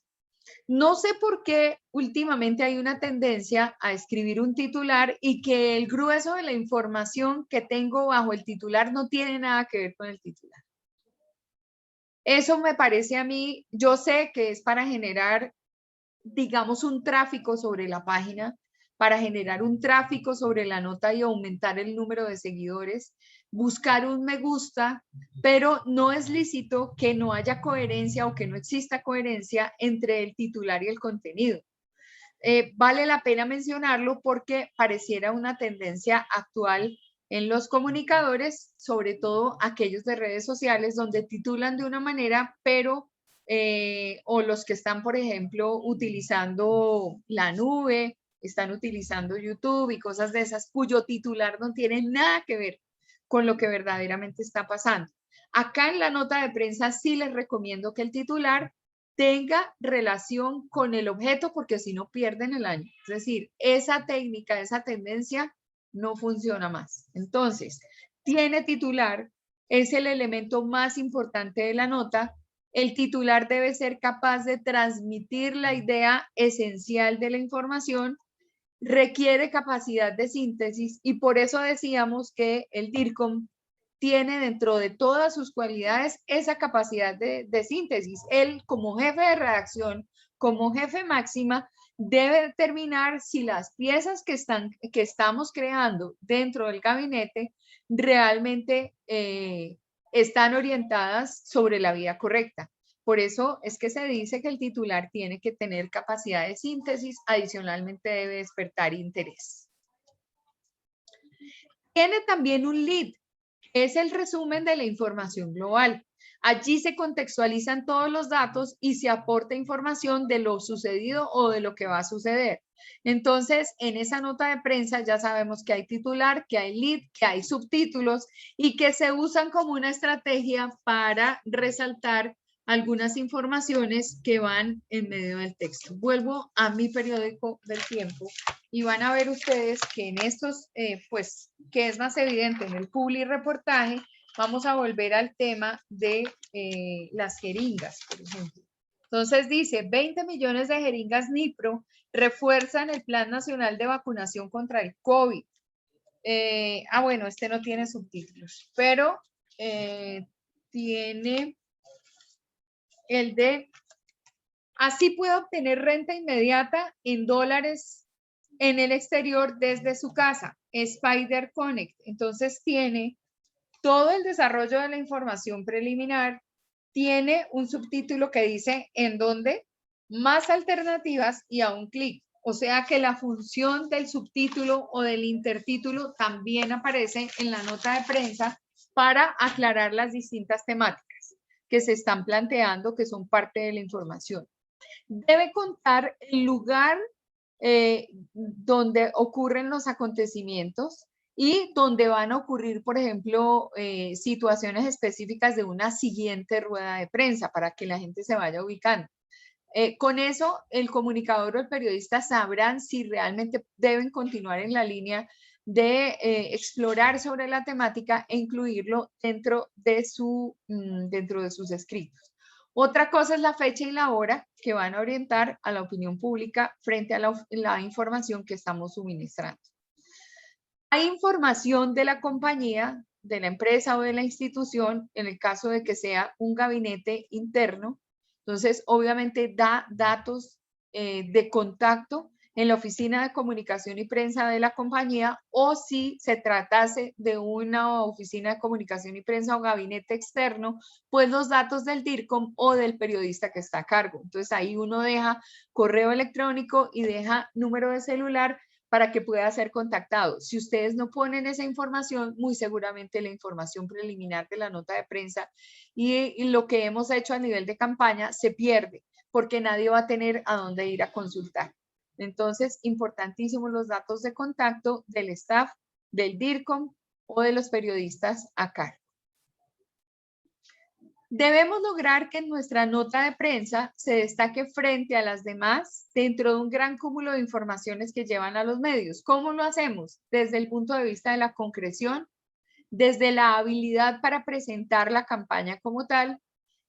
No sé por qué últimamente hay una tendencia a escribir un titular y que el grueso de la información que tengo bajo el titular no tiene nada que ver con el titular. Eso me parece a mí, yo sé que es para generar, digamos, un tráfico sobre la página, para generar un tráfico sobre la nota y aumentar el número de seguidores, buscar un me gusta, pero no es lícito que no haya coherencia o que no exista coherencia entre el titular y el contenido. Vale la pena mencionarlo porque pareciera una tendencia actual en los comunicadores, sobre todo aquellos de redes sociales, donde titulan de una manera, pero o los que están, por ejemplo, utilizando la nube, están utilizando YouTube y cosas de esas, cuyo titular no tiene nada que ver con lo que verdaderamente está pasando. Acá en la nota de prensa sí les recomiendo que el titular tenga relación con el objeto, porque si no pierden el año. Es decir, esa técnica, esa tendencia no funciona más. Entonces, tiene titular, es el elemento más importante de la nota. El titular debe ser capaz de transmitir la idea esencial de la información, requiere capacidad de síntesis y por eso decíamos que el DIRCOM tiene dentro de todas sus cualidades esa capacidad de síntesis. Él como jefe de redacción, como jefe máxima, debe determinar si las piezas que estamos creando dentro del gabinete realmente están orientadas sobre la vía correcta. Por eso es que se dice que el titular tiene que tener capacidad de síntesis, adicionalmente debe despertar interés. Tiene también un lead, que es el resumen de la información global. Allí se contextualizan todos los datos y se aporta información de lo sucedido o de lo que va a suceder. Entonces, en esa nota de prensa ya sabemos que hay titular, que hay lead, que hay subtítulos y que se usan como una estrategia para resaltar algunas informaciones que van en medio del texto. Vuelvo a mi periódico del Tiempo y van a ver ustedes que en estos, pues, que es más evidente en el publi reportaje, vamos a volver al tema de las jeringas, por ejemplo. Entonces dice, 20 millones de jeringas Nipro refuerzan el Plan Nacional de Vacunación contra el COVID. Bueno, este no tiene subtítulos, pero tiene el de, así puede obtener renta inmediata en dólares en el exterior desde su casa. Spider Connect. Entonces tiene todo el desarrollo de la información preliminar, tiene un subtítulo que dice en dónde, más alternativas y a un clic. O sea que la función del subtítulo o del intertítulo también aparece en la nota de prensa para aclarar las distintas temáticas que se están planteando, que son parte de la información. Debe contar el lugar donde ocurren los acontecimientos y donde van a ocurrir, por ejemplo, situaciones específicas de una siguiente rueda de prensa para que la gente se vaya ubicando. Con eso, el comunicador o el periodista sabrán si realmente deben continuar en la línea de explorar sobre la temática e incluirlo dentro de sus escritos. Otra cosa es la fecha y la hora que van a orientar a la opinión pública frente a la información que estamos suministrando. Hay información de la compañía, de la empresa o de la institución, en el caso de que sea un gabinete interno. Entonces, obviamente da datos de contacto en la oficina de comunicación y prensa de la compañía, o si se tratase de una oficina de comunicación y prensa o gabinete externo, pues los datos del DIRCOM o del periodista que está a cargo. Entonces ahí uno deja correo electrónico y deja número de celular para que pueda ser contactado. Si ustedes no ponen esa información, muy seguramente la información preliminar de la nota de prensa y lo que hemos hecho a nivel de campaña se pierde, porque nadie va a tener a dónde ir a consultar. Entonces, importantísimos los datos de contacto del staff, del DIRCOM o de los periodistas a cargo. Debemos lograr que nuestra nota de prensa se destaque frente a las demás dentro de un gran cúmulo de informaciones que llevan a los medios. ¿Cómo lo hacemos? Desde el punto de vista de la concreción, desde la habilidad para presentar la campaña como tal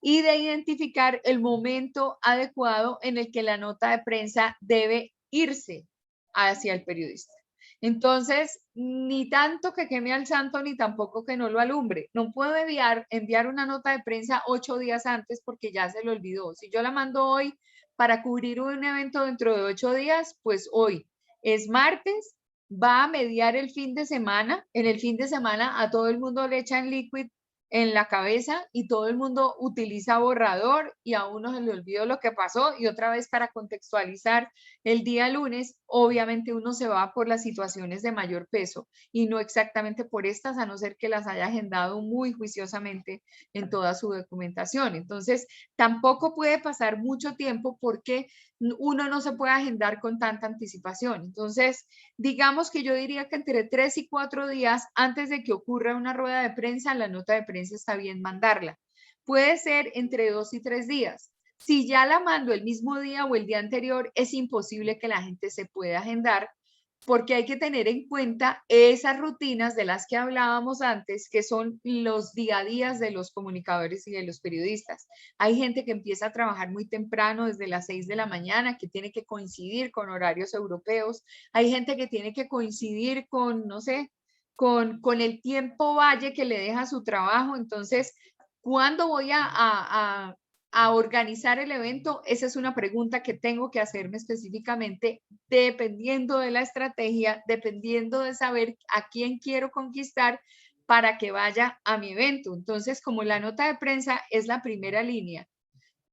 y de identificar el momento adecuado en el que la nota de prensa debe irse hacia el periodista. Entonces, ni tanto que queme al santo, ni tampoco que no lo alumbre. No puedo enviar una nota de prensa 8 días antes porque ya se lo olvidó. Si yo la mando hoy para cubrir un evento dentro de 8 días, pues hoy es martes, va a mediar el fin de semana. En el fin de semana a todo el mundo le echan Liquid en la cabeza y todo el mundo utiliza borrador y a uno se le olvidó lo que pasó y otra vez para contextualizar el día lunes, obviamente uno se va por las situaciones de mayor peso y no exactamente por estas, a no ser que las haya agendado muy juiciosamente en toda su documentación. Entonces, tampoco puede pasar mucho tiempo porque uno no se puede agendar con tanta anticipación. Entonces, digamos que yo diría que entre 3 y 4 días antes de que ocurra una rueda de prensa, la nota de prensa está bien mandarla. Puede ser entre 2 y 3 días. Si ya la mando el mismo día o el día anterior, es imposible que la gente se pueda agendar porque hay que tener en cuenta esas rutinas de las que hablábamos antes, que son los día a día de los comunicadores y de los periodistas. Hay gente que empieza a trabajar muy temprano, desde las 6 de la mañana, que tiene que coincidir con horarios europeos. Hay gente que tiene que coincidir con, no sé, con el tiempo valle que le deja su trabajo. Entonces, ¿cuándo voy a a organizar el evento, esa es una pregunta que tengo que hacerme específicamente, dependiendo de la estrategia, dependiendo de saber a quién quiero conquistar para que vaya a mi evento. Entonces, como la nota de prensa es la primera línea,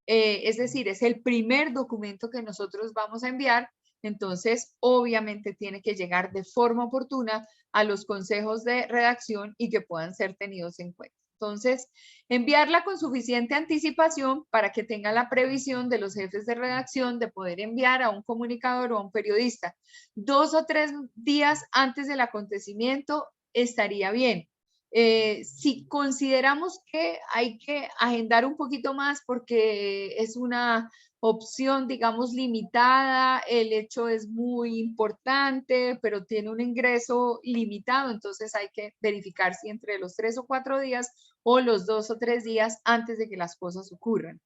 es decir, es el primer documento que nosotros vamos a enviar, entonces obviamente tiene que llegar de forma oportuna a los consejos de redacción y que puedan ser tenidos en cuenta. Entonces, enviarla con suficiente anticipación para que tenga la previsión de los jefes de redacción de poder enviar a un comunicador o a un periodista 2 o 3 días antes del acontecimiento estaría bien. Si consideramos que hay que agendar un poquito más porque es una opción, digamos, limitada, el hecho es muy importante, pero tiene un ingreso limitado, entonces hay que verificar si entre los 3 o 4 días o los 2 o 3 días antes de que las cosas ocurran.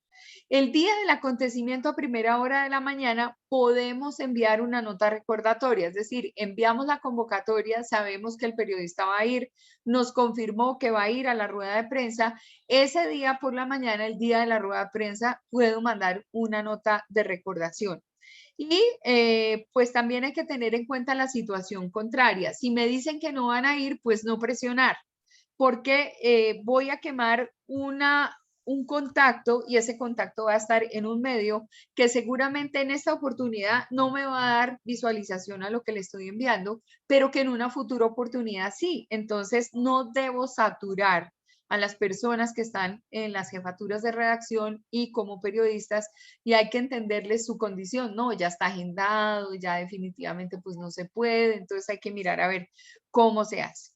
El día del acontecimiento a primera hora de la mañana podemos enviar una nota recordatoria, es decir, enviamos la convocatoria, sabemos que el periodista va a ir, nos confirmó que va a ir a la rueda de prensa. Ese día por la mañana, el día de la rueda de prensa, puedo mandar una nota de recordación. Y pues también hay que tener en cuenta la situación contraria. Si me dicen que no van a ir, pues no presionar, porque voy a quemar un contacto y ese contacto va a estar en un medio que seguramente en esta oportunidad no me va a dar visualización a lo que le estoy enviando, pero que en una futura oportunidad sí. Entonces no debo saturar a las personas que están en las jefaturas de redacción y como periodistas, y hay que entenderles su condición. No, ya está agendado, ya definitivamente pues no se puede, entonces hay que mirar a ver cómo se hace.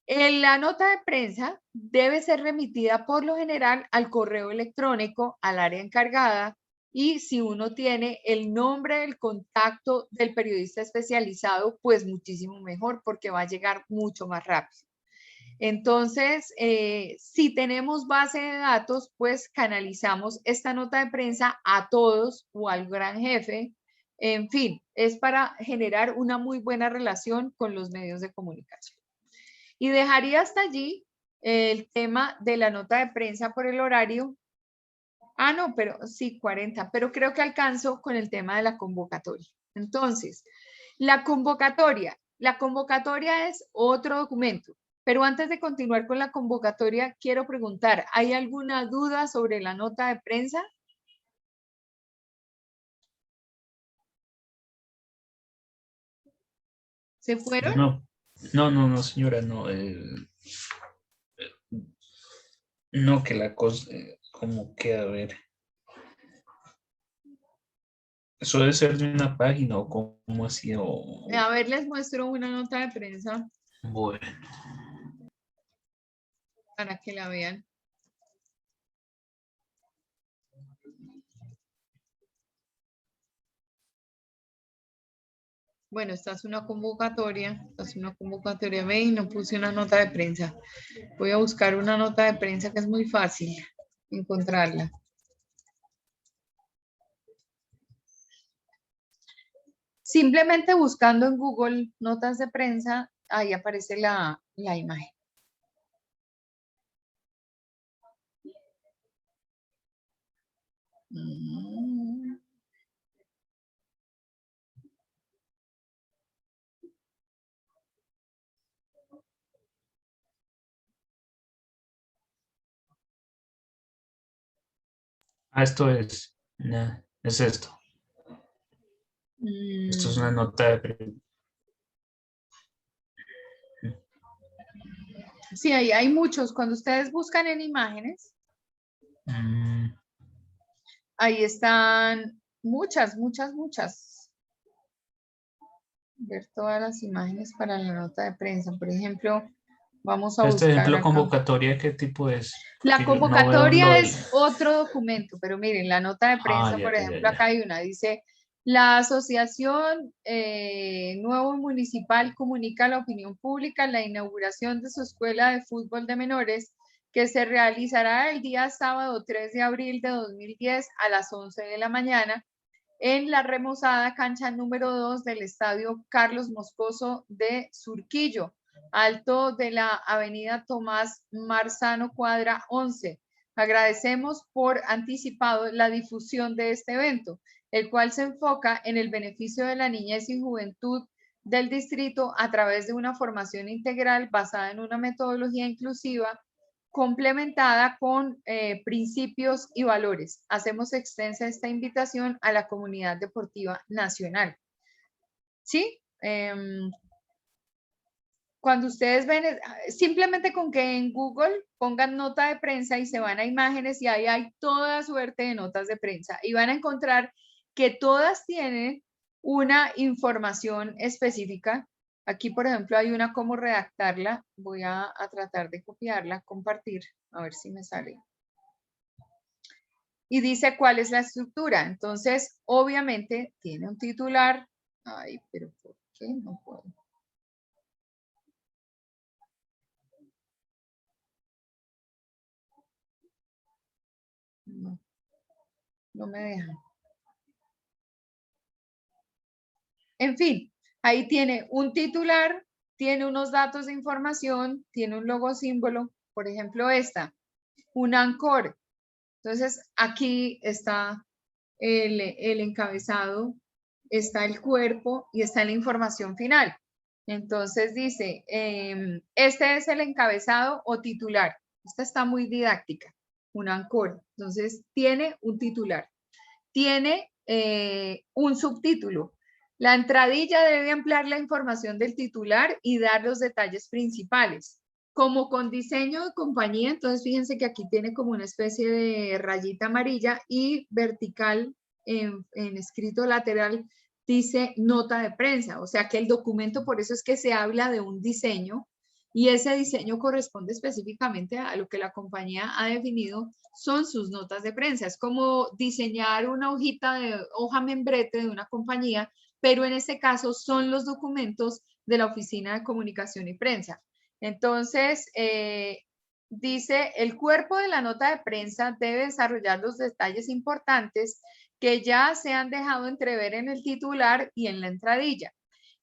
La nota de prensa debe ser remitida por lo general al correo electrónico, al área encargada, y si uno tiene el nombre del contacto del periodista especializado, pues muchísimo mejor porque va a llegar mucho más rápido. Entonces, si tenemos base de datos, pues canalizamos esta nota de prensa a todos o al gran jefe. En fin, es para generar una muy buena relación con los medios de comunicación. Y dejaría hasta allí el tema de la nota de prensa por el horario. Ah, no, pero sí, 40, pero creo que alcanzo con el tema de la convocatoria. Entonces, la convocatoria es otro documento, pero antes de continuar con la convocatoria, quiero preguntar, ¿hay alguna duda sobre la nota de prensa? ¿Se fueron?
No, señora, no. No, que la cosa, como que, a ver. Eso debe ser de una página o como así, o...
A ver, les muestro una nota de prensa
Bueno,
para que la vean. Bueno, esta es una convocatoria, ve, y no puse una nota de prensa. Voy a buscar una nota de prensa que es muy fácil encontrarla. Simplemente buscando en Google notas de prensa, ahí aparece la imagen.
esto es, es esto. Esto es una nota de prensa.
Sí, ahí hay muchos. Cuando ustedes buscan en imágenes, ahí están muchas. Ver todas las imágenes para la nota de prensa. Por ejemplo, vamos a
Este
buscar
ejemplo,
acá.
convocatoria, ¿qué tipo es?
La
Porque yo no veo lo
convocatoria
del...
es otro documento, pero miren, la nota de prensa, por ejemplo, acá hay una, dice, la Asociación Nuevo Municipal comunica a la opinión pública la inauguración de su escuela de fútbol de menores que se realizará el día sábado 3 de abril de 2010 a las 11 de la mañana en la remozada cancha número 2 del Estadio Carlos Moscoso de Surquillo, alto de la avenida Tomás Marzano, cuadra 11. Agradecemos por anticipado la difusión de este evento, el cual se enfoca en el beneficio de la niñez y juventud del distrito a través de una formación integral basada en una metodología inclusiva complementada con principios y valores. Hacemos extensa esta invitación a la comunidad deportiva nacional. ¿Sí? Cuando ustedes ven, simplemente con que en Google pongan nota de prensa y se van a imágenes y ahí hay toda suerte de notas de prensa y van a encontrar que todas tienen una información específica. Aquí, por ejemplo, hay una cómo redactarla. Voy a tratar de copiarla, compartir, a ver si me sale. Y dice cuál es la estructura. Entonces, obviamente, tiene un titular. Ay, pero ¿por qué no puedo? No, no me deja. En fin, ahí tiene un titular, tiene unos datos de información, tiene un logo símbolo, por ejemplo esta, un anchor. Entonces aquí está el encabezado, está el cuerpo y está la información final. Entonces dice, este es el encabezado o titular. Esta está muy didáctica, un anchor. Entonces tiene un titular, tiene un subtítulo. La entradilla debe ampliar la información del titular y dar los detalles principales. Como con diseño de compañía, entonces fíjense que aquí tiene como una especie de rayita amarilla y vertical en escrito lateral dice nota de prensa. O sea que el documento, por eso es que se habla de un diseño y ese diseño corresponde específicamente a lo que la compañía ha definido son sus notas de prensa. Es como diseñar una hoja membrete de una compañía, pero en este caso son los documentos de la Oficina de Comunicación y Prensa. Entonces, dice, el cuerpo de la nota de prensa debe desarrollar los detalles importantes que ya se han dejado entrever en el titular y en la entradilla.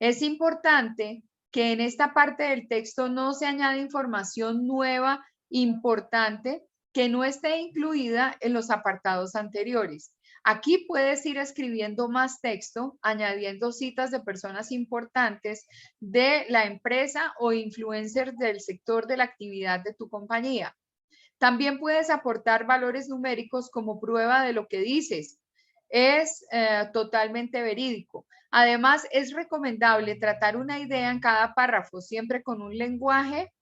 Es importante que en esta parte del texto no se añade información nueva, importante, que no esté incluida en los apartados anteriores. Aquí puedes ir escribiendo más texto, añadiendo citas de personas importantes de la empresa o influencers del sector de la actividad de tu compañía. También puedes aportar valores numéricos como prueba de lo que dices. Es totalmente verídico. Además, es recomendable tratar una idea en cada párrafo, siempre con un lenguaje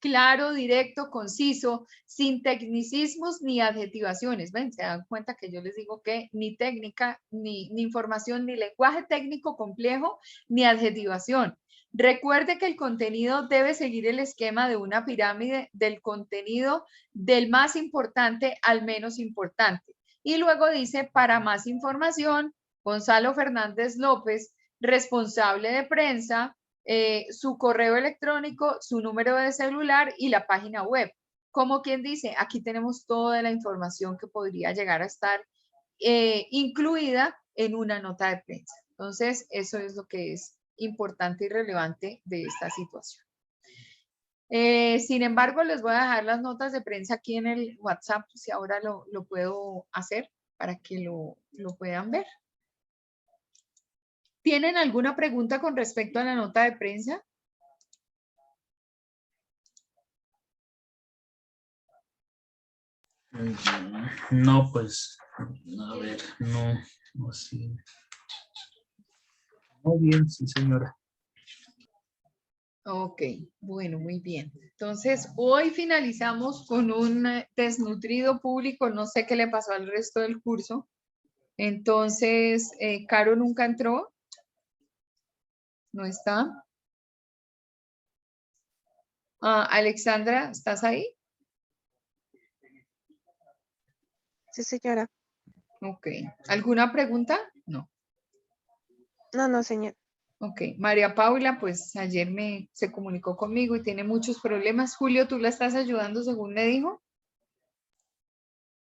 claro, directo, conciso, sin tecnicismos ni adjetivaciones. ¿Ven? Se dan cuenta que yo les digo que ni técnica, ni información, ni lenguaje técnico complejo, ni adjetivación. Recuerde que el contenido debe seguir el esquema de una pirámide del contenido del más importante al menos importante. Y luego dice, para más información, Gonzalo Fernández López, responsable de prensa, su correo electrónico, su número de celular y la página web. Como quien dice, aquí tenemos toda la información que podría llegar a estar incluida en una nota de prensa. Entonces, eso es lo que es importante y relevante de esta situación. Sin embargo, les voy a dejar las notas de prensa aquí en el WhatsApp, si ahora lo puedo hacer para que lo puedan ver. ¿Tienen alguna pregunta con respecto a la nota de prensa?
No, pues, a ver, no así. Muy bien, sí, señora.
Ok, bueno, muy bien. Entonces, hoy finalizamos con un desnutrido público. No sé qué le pasó al resto del curso. Entonces, Caro nunca entró. ¿No está? Alexandra, ¿estás ahí?
Sí, señora.
Ok. ¿Alguna pregunta? No.
No, señor.
Ok. María Paula, pues ayer se comunicó conmigo y tiene muchos problemas. Julio, ¿tú la estás ayudando según me dijo?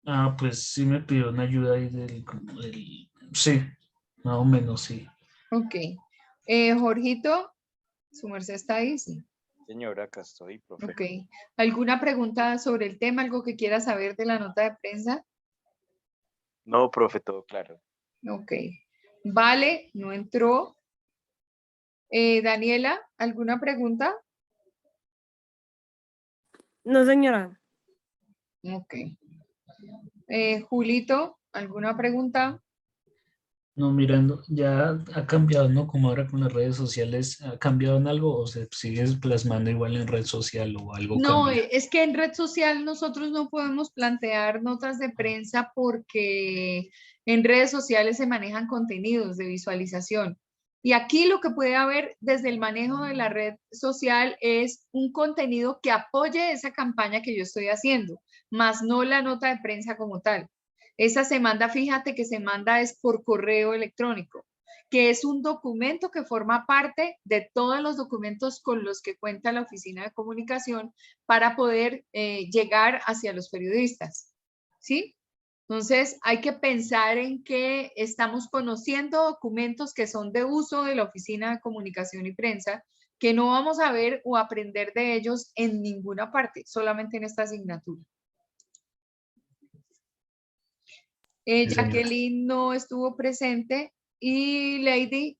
Ah, pues sí me pidió una ayuda ahí sí, más o menos sí.
Ok. Jorgito, ¿su merced está ahí? Sí.
Señora, acá estoy, profe.
Ok. ¿Alguna pregunta sobre el tema? ¿Algo que quiera saber de la nota de prensa?
No, profe, todo claro.
Ok. Vale, no entró. Daniela, ¿alguna pregunta?
No, señora.
Ok. Julito, ¿alguna pregunta?
No, mirando, ya ha cambiado, ¿no? Como ahora con las redes sociales, ¿ha cambiado en algo o se sigue plasmando igual en red social o algo
No,
cambia?
es que en red social nosotros no podemos plantear notas de prensa porque en redes sociales se manejan contenidos de visualización. Y aquí lo que puede haber desde el manejo de la red social es un contenido que apoye esa campaña que yo estoy haciendo, más no la nota de prensa como tal. Esa se manda, fíjate que se manda es por correo electrónico, que es un documento que forma parte de todos los documentos con los que cuenta la Oficina de Comunicación para poder llegar hacia los periodistas, ¿sí? Entonces, hay que pensar en que estamos conociendo documentos que son de uso de la Oficina de Comunicación y Prensa, que no vamos a ver o aprender de ellos en ninguna parte, solamente en esta asignatura.
Sí, señora.
Jacqueline no estuvo presente y Lady,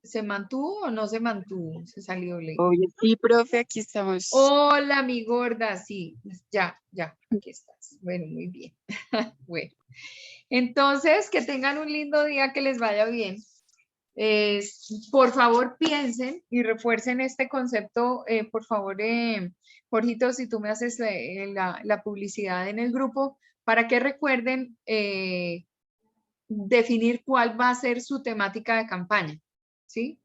¿se mantuvo o no se mantuvo? Se salió Lady.
Obvio. Sí, profe, aquí estamos.
Hola, mi gorda, sí, ya, aquí estás. Bueno, muy bien. Bueno, entonces, que tengan un lindo día, que les vaya bien. Por favor, piensen y refuercen este concepto. Por favor, Jorgito, si tú me haces la publicidad en el grupo, para que recuerden definir cuál va a ser su temática de campaña, ¿sí?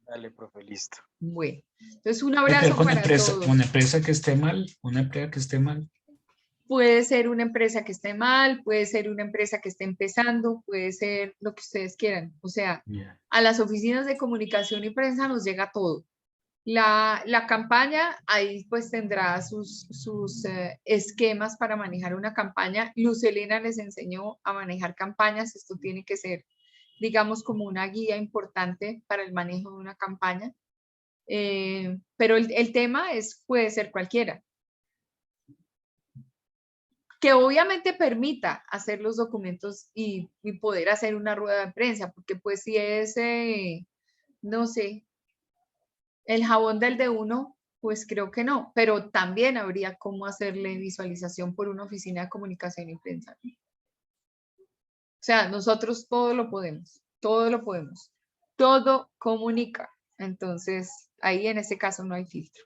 Dale, profe, listo.
Bueno, entonces un
Tiene que ver
abrazo
con
para
empresa,
todos.
una empresa que esté mal, una empresa que esté mal.
Puede ser una empresa que esté mal, puede ser una empresa que esté empezando, puede ser lo que ustedes quieran. O sea,
Ya.
a las oficinas de comunicación y prensa nos llega todo. La campaña, ahí pues tendrá sus esquemas para manejar una campaña. Lucelena les enseñó a manejar campañas. Esto tiene que ser, digamos, como una guía importante para el manejo de una campaña. Pero el tema puede ser cualquiera. Que obviamente permita hacer los documentos y poder hacer una rueda de prensa, porque pues si es, no sé, el jabón del de uno, pues creo que no, pero también habría cómo hacerle visualización por una oficina de comunicación y prensa. O sea, nosotros todo lo podemos, todo comunica. Entonces, ahí en ese caso no hay filtro.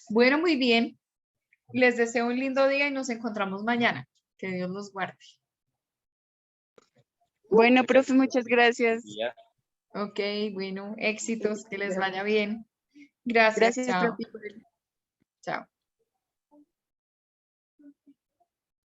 Bueno, muy bien. Les deseo un lindo día y nos encontramos mañana. Que Dios los guarde.
Bueno, profe, muchas gracias.
Ya.
Ok, bueno, éxitos, que les vaya bien. Gracias,
Gracias,
chao.
profe.
Chao.